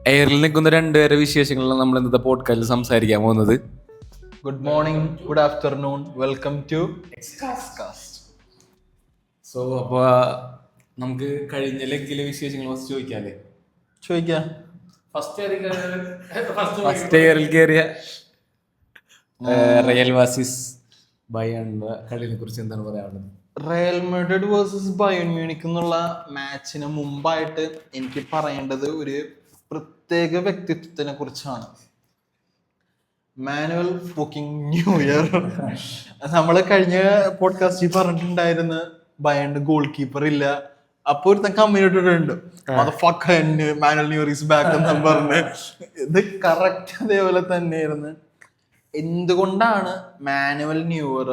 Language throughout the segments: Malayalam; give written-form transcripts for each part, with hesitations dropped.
എയറിൽ നിൽക്കുന്ന രണ്ടുപേരെ വിശേഷങ്ങളാണ് നമ്മൾ ഇന്നത്തെ പോഡ്കാസ്റ്റിൽ സംസാരിക്കാൻ പോകുന്നത്. Good morning, good afternoon, welcome to so അപ്പോൾ നമുക്ക് കഴിഞ്ഞ ലെഗിലെ വിശേഷങ്ങൾ ഫസ്റ്റ് ചോദിക്കാല്ലേ? ചോദിക്കാം. ഫസ്റ്റ് എയറിൽ കയറിയ റയൽ വാസിസ് ബയേണിന്റെ കളിയെ കുറിച്ച് എന്താണ് പറയാനുള്ളത്? Real Madrid versus Bayern Munich എന്നുള്ള മാച്ചിന് മുമ്പായിട്ട് എനിക്ക് പറയേണ്ടത് ഒരു പ്രത്യേക വ്യക്തിത്വത്തിനെ കുറിച്ചാണ്. Manuel fucking Neuer. നമ്മൾ കഴിഞ്ഞ പോഡ്കാസ്റ്റിൽ പറഞ്ഞിട്ടുണ്ടായിരുന്നു ബയേണിന്റെ ഗോൾ കീപ്പർ ഇല്ല. അപ്പൊ ഒരുത്തൻ കമ്മ്യൂണിറ്റിട്ടുണ്ട് മാനുവൽ ന്യൂയർ ഈസ് ബാക്ക് എന്ന് പറഞ്ഞ്. ഇത് കറക്റ്റ് അതേപോലെ തന്നെയായിരുന്നു. എന്തുകൊണ്ടാണ് മാനുവൽ ന്യൂയർ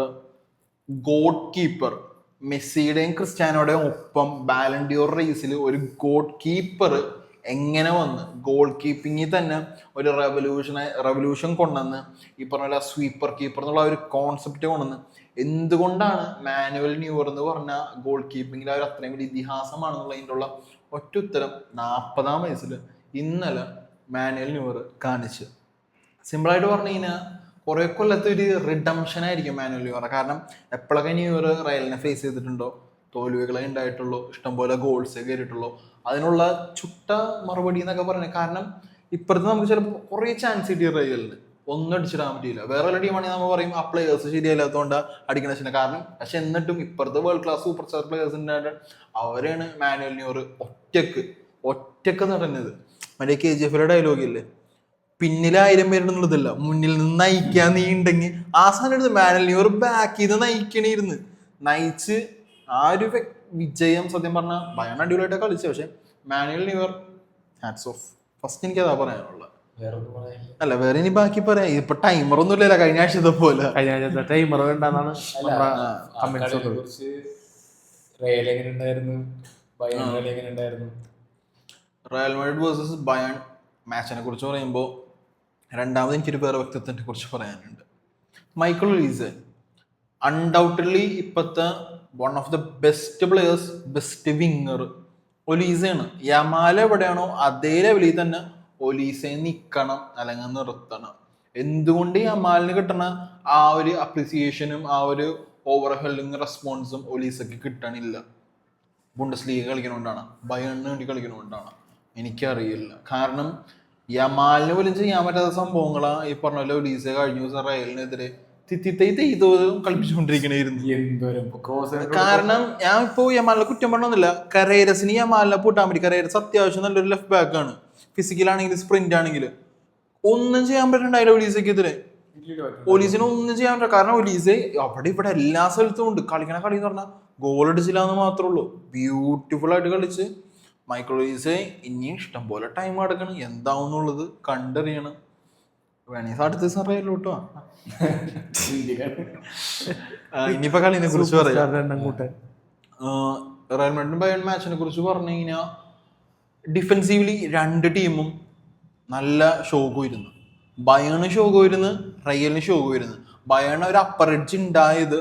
ഗോഡ് കീപ്പർ, മെസ്സിയുടെയും ക്രിസ്ത്യാനോയുടെയും ഒപ്പം ബാലൻഡിയോർ റേസിൽ ഒരു ഗോഡ് കീപ്പർ എങ്ങനെ വന്ന് ഗോൾ കീപ്പിങ്ങിൽ തന്നെ ഒരു റെവല്യൂഷൻ കൊണ്ടുവന്ന് ഈ പറഞ്ഞ സ്വീപ്പർ കീപ്പർ എന്നുള്ള ഒരു കോൺസെപ്റ്റ് കൊണ്ടുവന്ന് എന്തുകൊണ്ടാണ് മാനുവൽ ന്യൂയർ എന്ന് പറഞ്ഞ ഗോൾ കീപ്പിങ്ങിൽ അവർ അത്രയും വലിയ ഇതിഹാസമാണെന്നുള്ളതിൻ്റെ ഉള്ള ഒറ്റ ഉത്തരം 40-ാം വയസ്സിൽ ഇന്നലെ മാനുവൽ ന്യൂയർ കാണിച്ചു. സിമ്പിളായിട്ട് പറഞ്ഞു കഴിഞ്ഞാൽ കുറെ കൊല്ലത്തെ ഒരു റിഡംഷൻ ആയിരിക്കും മാനുവൽ ന്യൂയർ. കാരണം എപ്പോഴൊക്കെ ന്യൂയർ റയലിനെ ഫേസ് ചെയ്തിട്ടുണ്ടോ, തോൽവികളെ ഉണ്ടായിട്ടുള്ളൂ, ഇഷ്ടംപോലെ ഗോൾസേ കയറിയിട്ടുള്ളൂ. അതിനുള്ള ചുട്ട മറുപടി എന്നൊക്കെ പറയുന്നത്. കാരണം ഇപ്പുറത്ത് നമുക്ക് ചിലപ്പോൾ കുറേ ചാൻസ് കിട്ടിയ റയലിന് ഒന്നും അടിച്ചിടാൻ പറ്റിയില്ല. വേറെ വല്ല ടീമാണെങ്കിൽ നമ്മൾ പറയും ആ പ്ലേയേഴ്സ് ശരിയല്ലാത്തതുകൊണ്ട് അടിക്കണ വെച്ചാൽ. കാരണം പക്ഷെ എന്നിട്ടും ഇപ്പുറത്തെ world class super star players ഉണ്ടായിട്ട് അവരാണ് മാനുവൽ ന്യൂയർ ഒറ്റക്ക് നടന്നത്. മറ്റേ KGF ഡയലോഗില്ലേ, പിന്നിൽ 1000 പേരുണ്ടെന്നുള്ളതല്ല, മുന്നിൽ നിന്ന് നയിക്കാൻ നീ ഉണ്ടെങ്കിൽ ആ സാധനം മാനുവൽ ന്യൂയർ ബാക്കിൽ നിന്ന് നയിക്കണിരുന്ന് നയിച്ച് ആ ഒരു വിജയം. സത്യം പറഞ്ഞാൽ ബയേൺ അടിപൊളിയായിട്ട് കളിച്ചു. പക്ഷെ manual New Year hats off. First എനിക്ക് അതാ പറയാനുള്ളത്. അല്ല വേറെ ഇനി ബാക്കി പറയാം. ഇപ്പൊ ടൈമർ ഒന്നും ഇല്ലല്ലോ കഴിഞ്ഞ ആഴ്ചത്തെ പോലെ. റയൽ മാഡ്രിഡ് വേഴ്സസ് ബയേൺ മാച്ചിനെ കുറിച്ച് പറയുമ്പോൾ രണ്ടാമത് എനിക്കൊരു വേറെ വ്യക്തിത്വത്തെ കുറിച്ച് പറയാനുണ്ട്. മൈക്കിൾ ഒലീസെ അൺഡൗട്ടഡ്ലി ഇപ്പോഴത്തെ one of the best players, best winger ഒലീസയാണ്. യമാൽ എവിടെയാണോ അതേ ലെവലിൽ തന്നെ ഒലീസെ നിൽക്കണം അല്ലെങ്കിൽ നിർത്തണം. എന്തുകൊണ്ട് യമാലിന് കിട്ടണ ആ ഒരു അപ്രിസിയേഷനും ആ ഒരു ഓവർഹെല്ലിങ് റെസ്പോൺസും ഒലീസക്ക് കിട്ടണില്ല? ബുണ്ടസ്ലീഗ കളിക്കണോണ്ടാണ്, ബയേണിന് വേണ്ടി കളിക്കണോണ്ടാണ്? എനിക്കറിയില്ല. കാരണം യമാലിന് പോലും ചെയ്യാൻ പറ്റാത്ത സംഭവങ്ങളാ ഈ പറഞ്ഞ പോലെ ഒലീസ കഴിഞ്ഞ ദിവസം റയലിനെതിരെ കളിപ്പിച്ചുകൊണ്ടിരിക്കണായിരുന്നു. കാരണം ഞാൻ ഇപ്പോ യമാലിനെ കുറ്റം പറഞ്ഞൊന്നുമില്ല. കരേരസിന് യമാലിനെ പൂട്ടാൻ പറ്റി. കരേരസ് അത്യാവശ്യം നല്ലൊരു ലെഫ്റ്റ് ബാക്ക് ആണ്. ഫിസിക്കലാണെങ്കിലും സ്പ്രിന്റ് ആണെങ്കിലും ഒന്നും ചെയ്യാൻ പറ്റണ്ടായില്ല ഒലീസക്കെതിരെ. ഒലീസിന് ഒന്നും ചെയ്യാൻ പറ്റില്ല. കാരണം ഒലീസ അവിടെ ഇവിടെ എല്ലാ സ്ഥലത്തും ഉണ്ട്. കളിക്കണ കളി എന്ന് പറഞ്ഞാൽ ഗോൾ അടിച്ചില്ല എന്ന് മാത്രമേ ഉള്ളൂ. ബ്യൂട്ടിഫുൾ ആയിട്ട് കളിച്ച് മൈക്കിൾ ഒലീസ ഇനി ഇഷ്ടം പോലെ ടൈം കിടക്കണം. എന്താവുന്നുള്ളത് കണ്ടറിയണം. വേണേൽ അടുത്ത ദിവസം അറിയാലോ കേട്ടോ. ഇനിയിപ്പോ കളിനെ കുറിച്ച് പറയാം. റയൽ മാഡ്രിഡ് ബയേൺ മാച്ചിനെ കുറിച്ച് പറഞ്ഞു കഴിഞ്ഞാൽ ഡിഫെൻസീവ്ലി രണ്ട് ടീമും നല്ല ഷോകുമായിരുന്നു. ബയേണ് ഷോകുമായിരുന്നു, റയലിന് ഷോകുമായിരുന്നു. ബയേൺ ഒരു അപ്പർ എഡ്ജ് ഉണ്ടായത്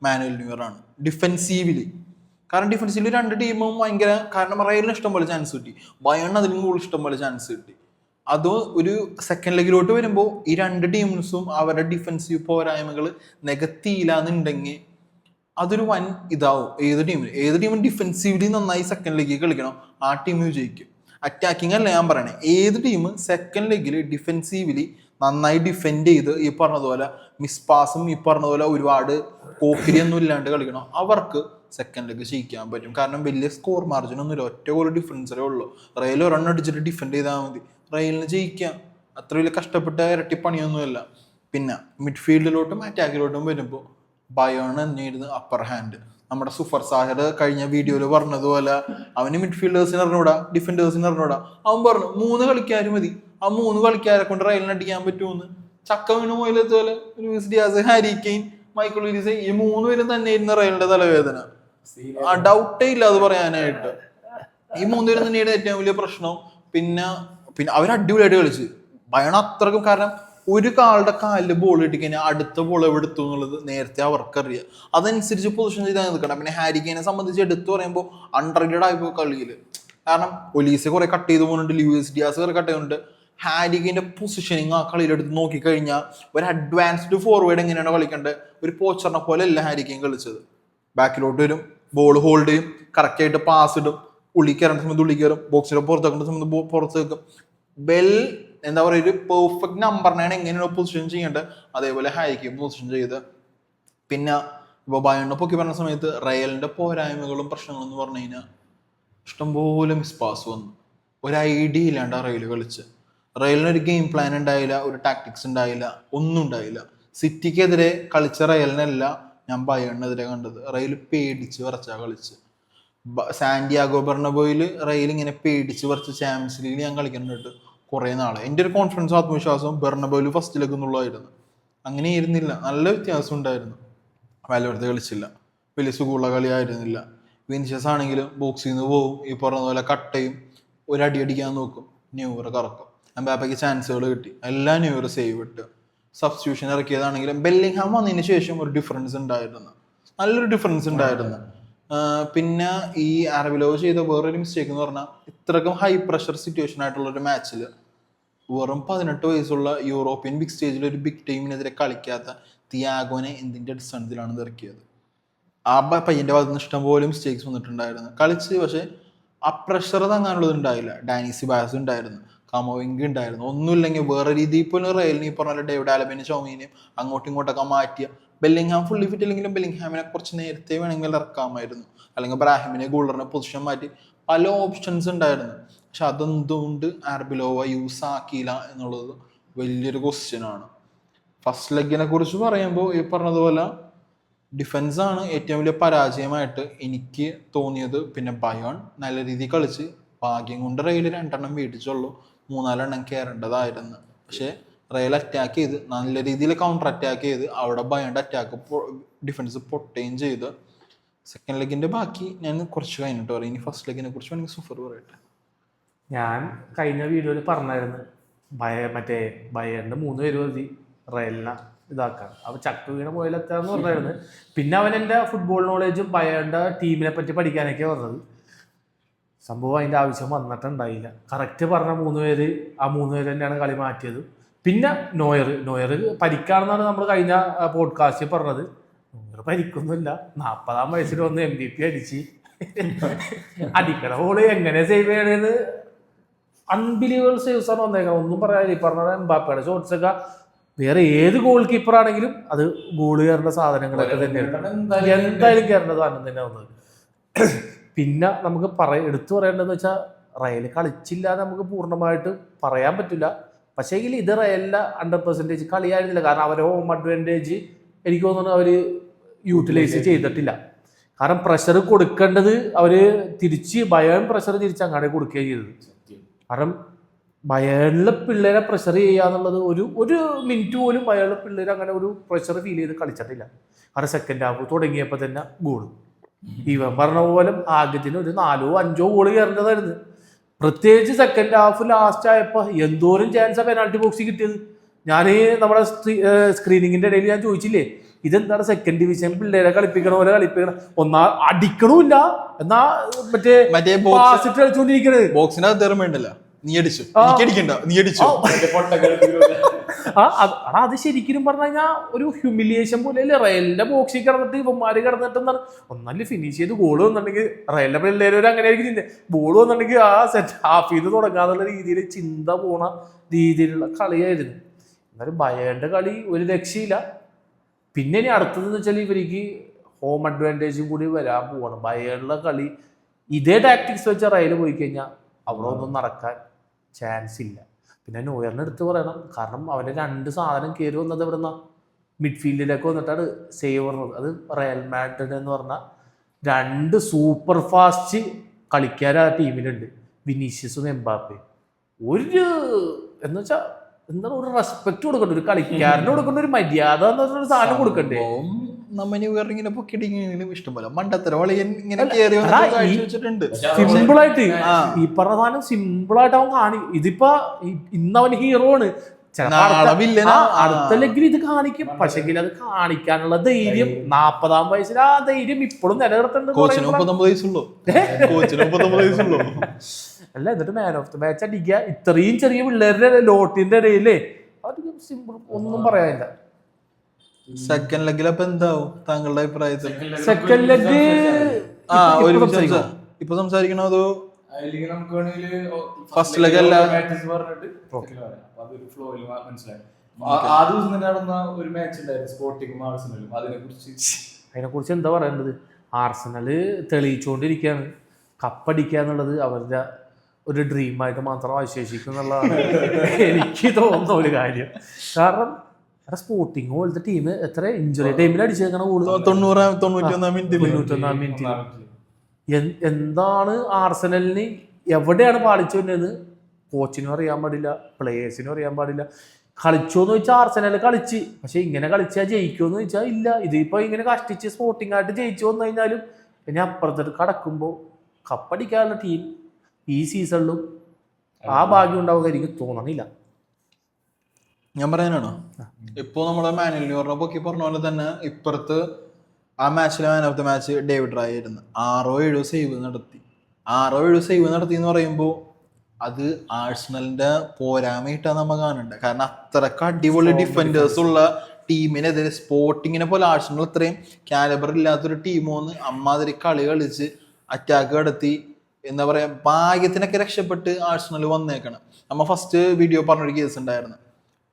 മാനുവൽ ന്യൂയർ ആണ് ഡിഫെൻസീവ്ലി. കാരണം ഡിഫെൻസീവ്ലി രണ്ട് ടീമും ഭയങ്കര, കാരണം റയലിന് ഇഷ്ടംപോലെ ചാൻസ് കിട്ടി, ബയേണിന് അതിലും കൂടുതൽ ഇഷ്ടംപോലെ ചാൻസ് കിട്ടി. അത് ഒരു സെക്കൻഡ് ലെഗിലോട്ട് വരുമ്പോൾ ഈ രണ്ട് ടീംസും അവരുടെ ഡിഫെൻസീവ് പോരായ്മകൾ നികത്തിയില്ലാന്നുണ്ടെങ്കിൽ അതൊരു വൻ ഇതാവും. ഏത് ടീമും ഡിഫെൻസീവ്ലി നന്നായി സെക്കൻഡ് ലെഗിൽ കളിക്കണം, ആ ടീം വിജയിക്കും. അറ്റാക്കിങ് അല്ല ഞാൻ പറയണേ, ഏത് ടീം സെക്കൻഡ് ലെഗിൽ ഡിഫെൻസീവ്ലി നന്നായി ഡിഫെൻഡ് ചെയ്ത് ഈ പറഞ്ഞതുപോലെ മിസ് പാസും ഈ പറഞ്ഞതുപോലെ ഒരുപാട് പോക്കിരിയൊന്നും ഇല്ലാണ്ട് കളിക്കണം, അവർക്ക് സെക്കൻഡ് ലെഗ് ജയിക്കാൻ പറ്റും. കാരണം വലിയ സ്കോർ മാർജിൻ ഒന്നുമില്ല, ഒറ്റ ഗോൾ ഡിഫറൻസേ ഉള്ളൂ. റയൽ ഒരെണ്ണം അടിച്ചിട്ട് ഡിഫെൻഡ് ചെയ്താൽ മതി, റയലിന് ജയിക്കാം. അത്ര വലിയ കഷ്ടപ്പെട്ട ഇരട്ടിപ്പണിയൊന്നുമില്ല. പിന്നെ മിഡ്ഫീൽഡിലോട്ടും അറ്റാക്കിലോട്ടും വരുമ്പോൾ ബയേൺ തന്നെയായിരുന്നു അപ്പർ ഹാൻഡ്. നമ്മുടെ സുഫർ സാഹിർ കഴിഞ്ഞ വീഡിയോയിൽ പറഞ്ഞതുപോലെ അവന് മിഡ്ഫീൽഡേഴ്സിന് അറിഞ്ഞൂടാ, ഡിഫൻഡേഴ്സിന് അറിഞ്ഞൂടാ. അവൻ പറഞ്ഞു 3 കളിക്കാർ മതി, ആ 3 കളിക്കാരെ കൊണ്ട് റയലിന് അടിക്കാൻ പറ്റുമെന്ന്. ചക്ക വീണ് പോയതുപോലെ Luis Diaz, Harry Kane, Michael Olise, ഈ 3 പേരും തന്നെയായിരുന്നു റയലിന്റെ തലവേദന. ആ ഡൗട്ടേ ഇല്ല അത് പറയാനായിട്ട്. ഈ 3 പേരും തന്നെയായിരുന്നു ഏറ്റവും വലിയ പ്രശ്നം. പിന്നെ അവർ അടിപൊളിയായിട്ട് കളിച്ച് ബയേൺ അത്രക്കും. കാരണം ഒരു കാളുടെ കാലിൽ ബോൾ കിട്ടിക്കഴിഞ്ഞാൽ അടുത്ത ബോൾ എവിടെ എത്തും എന്നുള്ളത് നേരത്തെ അവർക്കറിയാം. അതനുസരിച്ച് പൊസിഷൻ ചെയ്താൽ നിൽക്കണം. പിന്നെ ഹാരി കെയ്നെ സംബന്ധിച്ച് എടുത്തു പറയുമ്പോൾ അണ്ടർഗ്രേഡ് ആയിപ്പോ കളിയിൽ കാരണം ഒലീസ് കുറെ കട്ട് ചെയ്ത് പോകുന്നുണ്ട്, ലൂയിസ് ഡിയാസ് കുറെ കട്ട് ചെയ്യുന്നുണ്ട്. ഹാരിക്കിന്റെ പൊസിഷനിങ് ആ കളിയിലെടുത്ത് നോക്കിക്കഴിഞ്ഞാൽ ഒരു അഡ്വാൻസ്ഡ് ഫോർവേഡ് എങ്ങനെയാണ് കളിക്കേണ്ടത്, ഒരു പോച്ചറിനെ പോലെ അല്ല ഹാരിക്കെയിൻ കളിച്ചത്. ബാക്കിലോട്ട് വരും, ബോൾ ഹോൾഡ് ചെയ്യും, കറക്റ്റ് ആയിട്ട് പാസ് ഇടും, ഉള്ളി കയറേണ്ട സമയത്ത് ഉള്ളി കയറും, ബോക്സിലെ പുറത്തേക്കേണ്ട സമയത്ത് പുറത്ത് വെക്കും. എന്താ പറയുക, ഒരു പെർഫെക്റ്റ് നമ്പറിനാണ് എങ്ങനെയാണ് പൊസിഷൻ ചെയ്യേണ്ടത്, അതേപോലെ ഹാരിക്കെയിൻ പൊസിഷൻ ചെയ്ത്. പിന്നെ ഇപ്പോൾ ബയണിനെ പൊക്കി പറഞ്ഞ സമയത്ത് റയലിന്റെ പോരായ്മകളും പ്രശ്നങ്ങളും എന്ന് പറഞ്ഞു കഴിഞ്ഞാൽ ഇഷ്ടംപോലെ മിസ് പാസ് വന്നു. ഒരു ഐഡിയ ഇല്ലാണ്ട് ആ റയൽ കളിച്ച്. റയലിനൊരു ഗെയിം പ്ലാൻ ഉണ്ടായില്ല, ഒരു ടാക്ടിക്സ് ഉണ്ടായില്ല, ഒന്നും ഉണ്ടായില്ല. സിറ്റിക്കെതിരെ കളിച്ച റയലിനല്ല ഞാൻ ബയണിനെതിരെ കണ്ടത്. റയൽ പേടിച്ച് വരച്ചാ കളിച്ച്. സാന്റിയാഗോ ബെർണബോയിൽ റയൽ ഇങ്ങനെ പേടിച്ച് വരച്ച് ചാമ്പ്യൻസ് ലീഗിൽ ഞാൻ കളിക്കുന്നുണ്ട് കുറേ നാളെ. എൻ്റെ ഒരു കോൺഫിഡൻസ് ആത്മവിശ്വാസം ബെർണബോയിൽ ഫസ്റ്റിലേക്ക് എന്നുള്ളതായിരുന്നു. അങ്ങനെ ഇരുന്നില്ല, നല്ല വ്യത്യാസം ഉണ്ടായിരുന്നു. വാൽവേർഡെ കളിച്ചില്ല, വലിയ സുഖമുള്ള കളി ആയിരുന്നില്ല. വിനിഷ്യസ് ആണെങ്കിലും ബോക്സിൽ നിന്ന് പോകും, ഈ പറഞ്ഞ പോലെ കട്ടയും, ഒരു അടി അടിക്കാൻ നോക്കും, ന്യൂവർ കറക്കും. എംബാപ്പയ്ക്ക് ചാൻസുകൾ കിട്ടി, എല്ലാ ന്യൂവർ സേവ് ഇട്ട്. സബ്സ്റ്റിറ്റ്യൂഷൻ ഇറക്കിയതാണെങ്കിലും ബെല്ലിംഗ്ഹാം വന്നതിന് ശേഷം ഒരു ഡിഫറൻസ് ഉണ്ടായിരുന്നു, നല്ലൊരു ഡിഫറൻസ് ഉണ്ടായിരുന്നു. പിന്നെ ഈ ആർബിലോവ് ചെയ്ത വേറൊരു മിസ്റ്റേക്ക് എന്ന് പറഞ്ഞാൽ ഇത്രക്കും ഹൈ പ്രഷർ സിറ്റുവേഷൻ ആയിട്ടുള്ള ഒരു മാച്ചിൽ വെറും 18 വയസ്സുള്ള യൂറോപ്യൻ ബിഗ് സ്റ്റേജിൽ ഒരു ബിഗ് ടീമിനെതിരെ കളിക്കാത്ത തിയാഗോനെ എന്തിൻ്റെ അടിസ്ഥാനത്തിലാണ് ഇറക്കിയത്? ആ പയ്യൻ്റെ ഭാഗത്ത് നിന്ന് ഇഷ്ടംപോലെ മിസ്റ്റേക്സ് വന്നിട്ടുണ്ടായിരുന്നു. കളിച്ച് പക്ഷേ ആ പ്രഷർ തങ്ങാനുള്ളത് ഉണ്ടായില്ല. ഡാനി സിബായസ് ഉണ്ടായിരുന്നു, കമോവിംഗ് ഉണ്ടായിരുന്നു. ഒന്നുമില്ലെങ്കിൽ വേറെ രീതിയിൽ പോലും റയലിന് ഈ പറഞ്ഞ ഡേവിഡ് ആലബിനെ ചൗമീനെയും അങ്ങോട്ടും ഇങ്ങോട്ടൊക്കെ മാറ്റിയ. ബെല്ലിംഗ്ഹാം ഫുള്ളി ഫിറ്റ് അല്ലെങ്കിലും ബെല്ലിംഗ്ഹാമിനെ കുറച്ച് നേരത്തെ വേണമെങ്കിൽ ഇറക്കാമായിരുന്നു, അല്ലെങ്കിൽ ബ്രാഹിമിനെ ഗോൾഡറിനെ പൊസിഷൻ മാറ്റി പല ഓപ്ഷൻസ് ഉണ്ടായിരുന്നു. പക്ഷെ അതെന്തുകൊണ്ട് ആർബിലോവ യൂസ് ആക്കിയില്ല എന്നുള്ളത് വലിയൊരു ക്വസ്റ്റ്യൻ ആണ്. ഫസ്റ്റ് ലെഗിനെ കുറിച്ച് പറയുമ്പോൾ ഈ പറഞ്ഞതുപോലെ ഡിഫൻസാണ് ഏറ്റവും വലിയ പരാജയമായിട്ട് എനിക്ക് തോന്നിയത്. പിന്നെ ബയോൺ നല്ല രീതിയിൽ കളിച്ച് ഭാഗ്യം കൊണ്ട് റയൽ 2 മേടിച്ചുള്ളൂ, 3-4 കയറേണ്ടതായിരുന്നു. പക്ഷെ റയൽ അറ്റാക്ക് ചെയ്ത് നല്ല രീതിയിൽ കൗണ്ടർ അറ്റാക്ക് ചെയ്ത് അവിടെ ബയോണിന്റെ അറ്റാക്ക് ഡിഫൻസ് പൊട്ടുകയും ചെയ്ത്. സെക്കൻഡ് ലെഗിന്റെ ബാക്കി ഞാൻ കുറച്ച് കഴിഞ്ഞിട്ട് പറയും. ഇനി ഫസ്റ്റ് ലെഗിനെ കുറിച്ച് വേണമെങ്കിൽ സുഫർ പറയട്ടെ. ഞാൻ കഴിഞ്ഞ വീഡിയോയിൽ പറഞ്ഞായിരുന്നു മറ്റേ ബയറിന്റെ 3 പേര് മതി റയലിനെ ഇതാക്കാൻ. അപ്പൊ ചക്ക വീണ പോയിലെത്താന്ന് പറഞ്ഞായിരുന്നു. പിന്നെ അവൻ എൻ്റെ ഫുട്ബോൾ നോളേജും ബയറിന്റെ ടീമിനെ പറ്റി പഠിക്കാനൊക്കെ പറഞ്ഞത്. സംഭവം അതിൻ്റെ ആവശ്യം വന്നിട്ടുണ്ടായില്ല. കറക്റ്റ് പറഞ്ഞ 3 പേര്, ആ 3 പേര് തന്നെയാണ് കളി മാറ്റിയത്. പിന്നെ നോയർ പരിക്കാണെന്നാണ് നമ്മൾ കഴിഞ്ഞ പോഡ്കാസ്റ്റിൽ പറഞ്ഞത്. നോയർ പരിക്കൊന്നുമില്ല, 40-ാം വയസ്സിൽ വന്ന് MVP അടിച്ച് അടിക്കണ ബോള് എങ്ങനെ സേവ് ചെയ്യണത് അൺബിലീവബിൾ സേവ്സ് ആണ് വന്നേക്കണം. ഒന്നും പറയാനില്ല. ഈ പറഞ്ഞ എംബാപ്പയുടെ ഷോട്ട്സ് ഒക്കെ വേറെ ഏത് ഗോൾ കീപ്പർ ആണെങ്കിലും അത് ഗോൾ കയറേണ്ട സാധനങ്ങളൊക്കെ തന്നെയാണ്, എന്തായാലും കയറേണ്ട സാധനം തന്നെ വന്നത്. പിന്നെ നമുക്ക് എടുത്തു പറയേണ്ടതെന്ന് വെച്ചാൽ റയൽ കളിച്ചില്ല നമുക്ക് പൂർണ്ണമായിട്ട് പറയാൻ പറ്റില്ല. പക്ഷേ എങ്കിൽ ഇത് റയലിൻ്റെ 100% കളിയായിരുന്നില്ല. കാരണം അവരെ ഹോം അഡ്വാൻറ്റേജ് എനിക്ക് തോന്നുന്നു അവർ യൂട്ടിലൈസ് ചെയ്തിട്ടില്ല. കാരണം പ്രഷർ കൊടുക്കേണ്ടത് അവർ ബയൺ പ്രഷർ തിരിച്ച് അങ്ങാടെ കൊടുക്കുകയും ചെയ്തത്. കാരണം ബയണിലെ പിള്ളേരെ പ്രഷർ ചെയ്യുക എന്നുള്ളത് ഒരു മിനിറ്റ് പോലും ബയണിലെ പിള്ളേർ അങ്ങനെ ഒരു പ്രഷർ ഫീൽ ചെയ്ത് കളിച്ചിട്ടില്ല. കാരണം സെക്കൻഡ് ഹാഫ് തുടങ്ങിയപ്പോൾ തന്നെ ഗോൾ, ഇവൻ പറഞ്ഞ പോലെ ആദ്യത്തിന് ഒരു 4-5 ഗോൾ കയറേണ്ടതായിരുന്നു. പ്രത്യേകിച്ച് സെക്കൻഡ് ഹാഫ് ലാസ്റ്റ് ആയപ്പോൾ എന്തോരം ചാൻസാണ് പെനാൾട്ടി ബോക്സിൽ കിട്ടിയത്. ഞാൻ നമ്മുടെ സ്ക്രീനിങ്ങിന്റെ ഇടയിൽ ഞാൻ ചോദിച്ചില്ലേ, ഇതെന്താണ് സെക്കൻഡ് ഡിവിഷൻ പിള്ളേരെ കളിപ്പിക്കണ പോലെ കളിപ്പിക്കണം, അടിക്കണമില്ല എന്നാ മറ്റേ കളിച്ചോണ്ടിരിക്കണത്. ബോക്സിനകത്ത് നീ അടിച്ചു, നീ അടിച്ചു. അത് ശരിക്കും പറഞ്ഞു കഴിഞ്ഞാൽ ഒരു ഹ്യൂമിലിയേഷൻ പോലെ അല്ലേ. റയലിന്റെ ബോക്സിൽ കിടന്നിട്ട് ഇവന്മാര് കിടന്നിട്ട് ഒന്നല്ല ഫിനിഷ് ചെയ്ത് ഗോൾ വന്നിട്ടുണ്ടെങ്കിൽ റയലിന്റെ പിള്ളേർ അങ്ങനെ ആയിരിക്കും ചിന്ത. ബോൾ വന്നിട്ടുണ്ടെങ്കിൽ ആ സെറ്റ് ഹാഫ് ചെയ്ത് തുടങ്ങാന്നുള്ള രീതിയിൽ ചിന്ത പോണ രീതിയിലുള്ള കളിയായിരുന്നു. എന്നാലും ബയറിന്റെ കളി ഒരു രക്ഷയില്ല. പിന്നെ ഇനി അടുത്തതെന്ന് വെച്ചാൽ ഇവർക്ക് ഹോം അഡ്വാൻറ്റേജും കൂടി വരാൻ പോവാണ്. ബയറിലെ കളി ഇതേ ടാക്ടിക്സ് വെച്ച റയൽ പോയി കഴിഞ്ഞാൽ അവിടെ ഒന്നും നടക്കാൻ ചാൻസ് ഇല്ല. പിന്നെ നോയറിനെ എടുത്ത് പറയണം. കാരണം അവൻ്റെ 2 സാധനം കയറി വന്നത് എവിടുന്ന മിഡ്ഫീൽഡിലേക്ക് വന്നിട്ടാണ് സേവ് പറഞ്ഞത്. അത് റയൽ മാഡ്രിഡ് എന്ന് പറഞ്ഞാൽ 2 സൂപ്പർ ഫാസ്റ്റ് കളിക്കാർ ആ ടീമിലുണ്ട്, വിനീഷ്യസും എംബാപ്പയും. എന്ന് വെച്ചാൽ എന്താണ് ഒരു റെസ്പെക്ട് കൊടുക്കണ്ട, ഒരു കളിക്കാരന് കൊടുക്കേണ്ട ഒരു മര്യാദ എന്ന് പറഞ്ഞൊരു സാധനം കൊടുക്കണ്ടേ. ഇങ്ങനെ പൊക്കിടിങ്ങനെയും ഇഷ്ടംപോലെ മണ്ടത്തരം ഇങ്ങനെ സിമ്പിളായിട്ട് ഈ പറഞ്ഞ സാധനം സിമ്പിളായിട്ട് അവൻ കാണി. ഇതിപ്പോ ഇന്നവൻ ഹീറോ ആണ്, നാളെ വില്ലനാ. അടുത്ത ലെഗിൽ ഇത് കാണിക്കും. പക്ഷെ അത് കാണിക്കാനുള്ള ധൈര്യം 40-ാം വയസ്സിൽ ആ ധൈര്യം ഇപ്പോഴും നിലനിർത്തുന്നുണ്ട്. കോച്ചിന് 39 വയസ്സുള്ളൂ. കോച്ചിന് 39 വയസ്സുള്ളൂ. അല്ല, എന്നിട്ട് മാൻ ഓഫ് ദ മാച്ച് അടിക്കുക. ഇത്രയും ചെറിയ പിള്ളേരുടെ ലോട്ടിന്റെ ഇടയിലേ അധികം സിമ്പിൾ ഒന്നും പറയാനില്ല. സെക്കൻഡ് ലെഗിൽ അപ്പൊ എന്താവും താങ്കളുടെ അഭിപ്രായത്തിൽ? സെക്കൻഡ് ലെഗ് ഇപ്പൊ സംസാരിക്കണോ അതോ നമുക്ക് വേണമെങ്കിൽ ഫസ്റ്റ് ലെഗ് അല്ല പറഞ്ഞിട്ട് അതൊരു ഫ്ലോയിൽ മനസ്സിലായി. ആ ദിവസം തന്നെ നടന്ന ഒരു മാച്ച് ഉണ്ടായിരുന്നു സ്പോർട്ടിങ്ങും ആഴ്സണലും. അതിനെക്കുറിച്ച് എന്താ പറയേണ്ടത്? ആർസണല് തെളിയിച്ചുകൊണ്ടിരിക്കുകയാണ് കപ്പടിക്കുക എന്നുള്ളത് അവരുടെ ഒരു ഡ്രീമായിട്ട് മാത്രം അവശേഷിക്കും എന്നുള്ളതാണ് എനിക്ക് തോന്നുന്ന ഒരു കാര്യം. കാരണം സ്പോർട്ടിങ് പോലത്തെ ടീം എത്ര ഇഞ്ചുറി ടൈമിൽ അടിച്ചേക്കണ ഗോൾ 91-ാം മിനിറ്റിൽ. എന്താണ് ആർസണലിന് എവിടെയാണ് പാളിച്ചു വരുന്നത്? കോച്ചിനും അറിയാൻ പാടില്ല, പ്ലേയേഴ്സിനും അറിയാൻ പാടില്ല. കളിച്ചോന്ന് ചോദിച്ചാൽ ആർസണൽ കളിച്ച്, പക്ഷെ ഇങ്ങനെ കളിച്ചാൽ ജയിക്കുമെന്ന് ചോദിച്ചാൽ ഇല്ല. ഇതിപ്പോ ഇങ്ങനെ കഷ്ടിച്ച് സ്പോർട്ടിംഗ് ആയിട്ട് ജയിച്ചു വന്നു കഴിഞ്ഞാലും പിന്നെ അപ്പുറത്തോട്ട് കടക്കുമ്പോൾ കപ്പടിക്കാനുള്ള ടീം ഈ സീസണിലും ആ ഭാഗ്യം ഉണ്ടാവുക എനിക്ക് തോന്നണില്ല. ഞാൻ പറയാനാണോ? ഇപ്പൊ നമ്മളെ മാനുവലിനെ പൊക്കി പറഞ്ഞ പോലെ തന്നെ ഇപ്പുറത്ത് ആ മാച്ചിലെ man of the match David Raya ആയിരുന്നു. 6-7 സേവ് നടത്തി. 6-7 സേവ് നടത്തി എന്ന് പറയുമ്പോൾ അത് ആഴ്സണലിന്റെ പോരാമയിട്ടാണ് നമ്മ കാണേണ്ടത്. കാരണം അത്രക്ക് അടിപൊളി ഡിഫൻഡേഴ്സ് ഉള്ള ടീമിനെതിരെ സ്പോർട്ടിങ്ങിനെ പോലെ ആഴ്സണൽ അത്രയും കാലിബർ ഇല്ലാത്തൊരു ടീമോന്ന് അമ്മാതിരി കളി കളിച്ച് അറ്റാക്ക് നടത്തി എന്താ പറയാ ഭാഗ്യത്തിനൊക്കെ രക്ഷപ്പെട്ട് ആഴ്സണൽ വന്നേക്കണം. നമ്മ ഫസ്റ്റ് വീഡിയോ പറഞ്ഞൊരു കേസ് ഉണ്ടായിരുന്നു.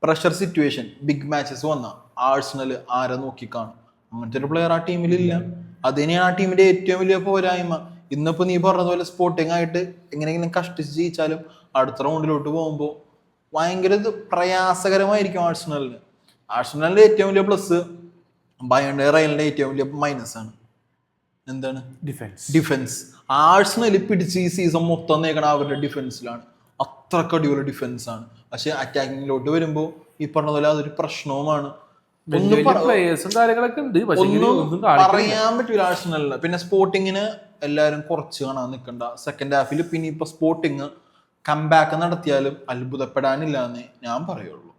പ്രഷർ സിറ്റുവേഷൻ ബിഗ് മാച്ചസ് വന്ന ആഴ്സണൽ ആരെ നോക്കിക്കാണും. അങ്ങനത്തെ ഒരു പ്ലെയർ ആ ടീമിലില്ല. അതിനെയാണ് ആ ടീമിന്റെ ഏറ്റവും വലിയ പോരായ്മ. ഇന്നിപ്പോ നീ പറഞ്ഞതുപോലെ സ്പോർട്ടിംഗ് ആയിട്ട് എങ്ങനെയെങ്കിലും കഷ്ടിച്ച് ജയിച്ചാലും അടുത്ത റൗണ്ടിലോട്ട് പോകുമ്പോൾ ഭയങ്കര പ്രയാസകരമായിരിക്കും ആഴ്സണലിന്. ആഴ്സണലിന്റെ ഏറ്റവും വലിയ പ്ലസ് ബയേൺ റയലിന്റെ ഏറ്റവും വലിയ മൈനസ് ആണ്. എന്താണ്? ഡിഫൻസ്. ആഴ്സണൽ പിടിച്ച് ഈ സീസൺ മൊത്തം നേക്കണ അവരുടെ ഡിഫൻസിലാണ്. അത്രക്ക് അടിപൊളി ഡിഫൻസ് ആണ്. പക്ഷെ അറ്റാക്കിങ്ങിലോട്ട് വരുമ്പോ ഈ പറഞ്ഞ പോലെ അതൊരു പ്രശ്നവുമാണ്. ഒന്നും പറയാൻ പറ്റൂല ആഴ്സണലിന്. പിന്നെ സ്പോർട്ടിങ്ങിന് എല്ലാരും കുറച്ച് കാണാൻ നിൽക്കണ്ട. സെക്കൻഡ് ഹാഫിൽ പിന്നെ ഇപ്പൊ സ്പോർട്ടിങ് കംബാക്ക് നടത്തിയാലും അത്ഭുതപ്പെടാനില്ല എന്നേ ഞാൻ പറയുള്ളൂ.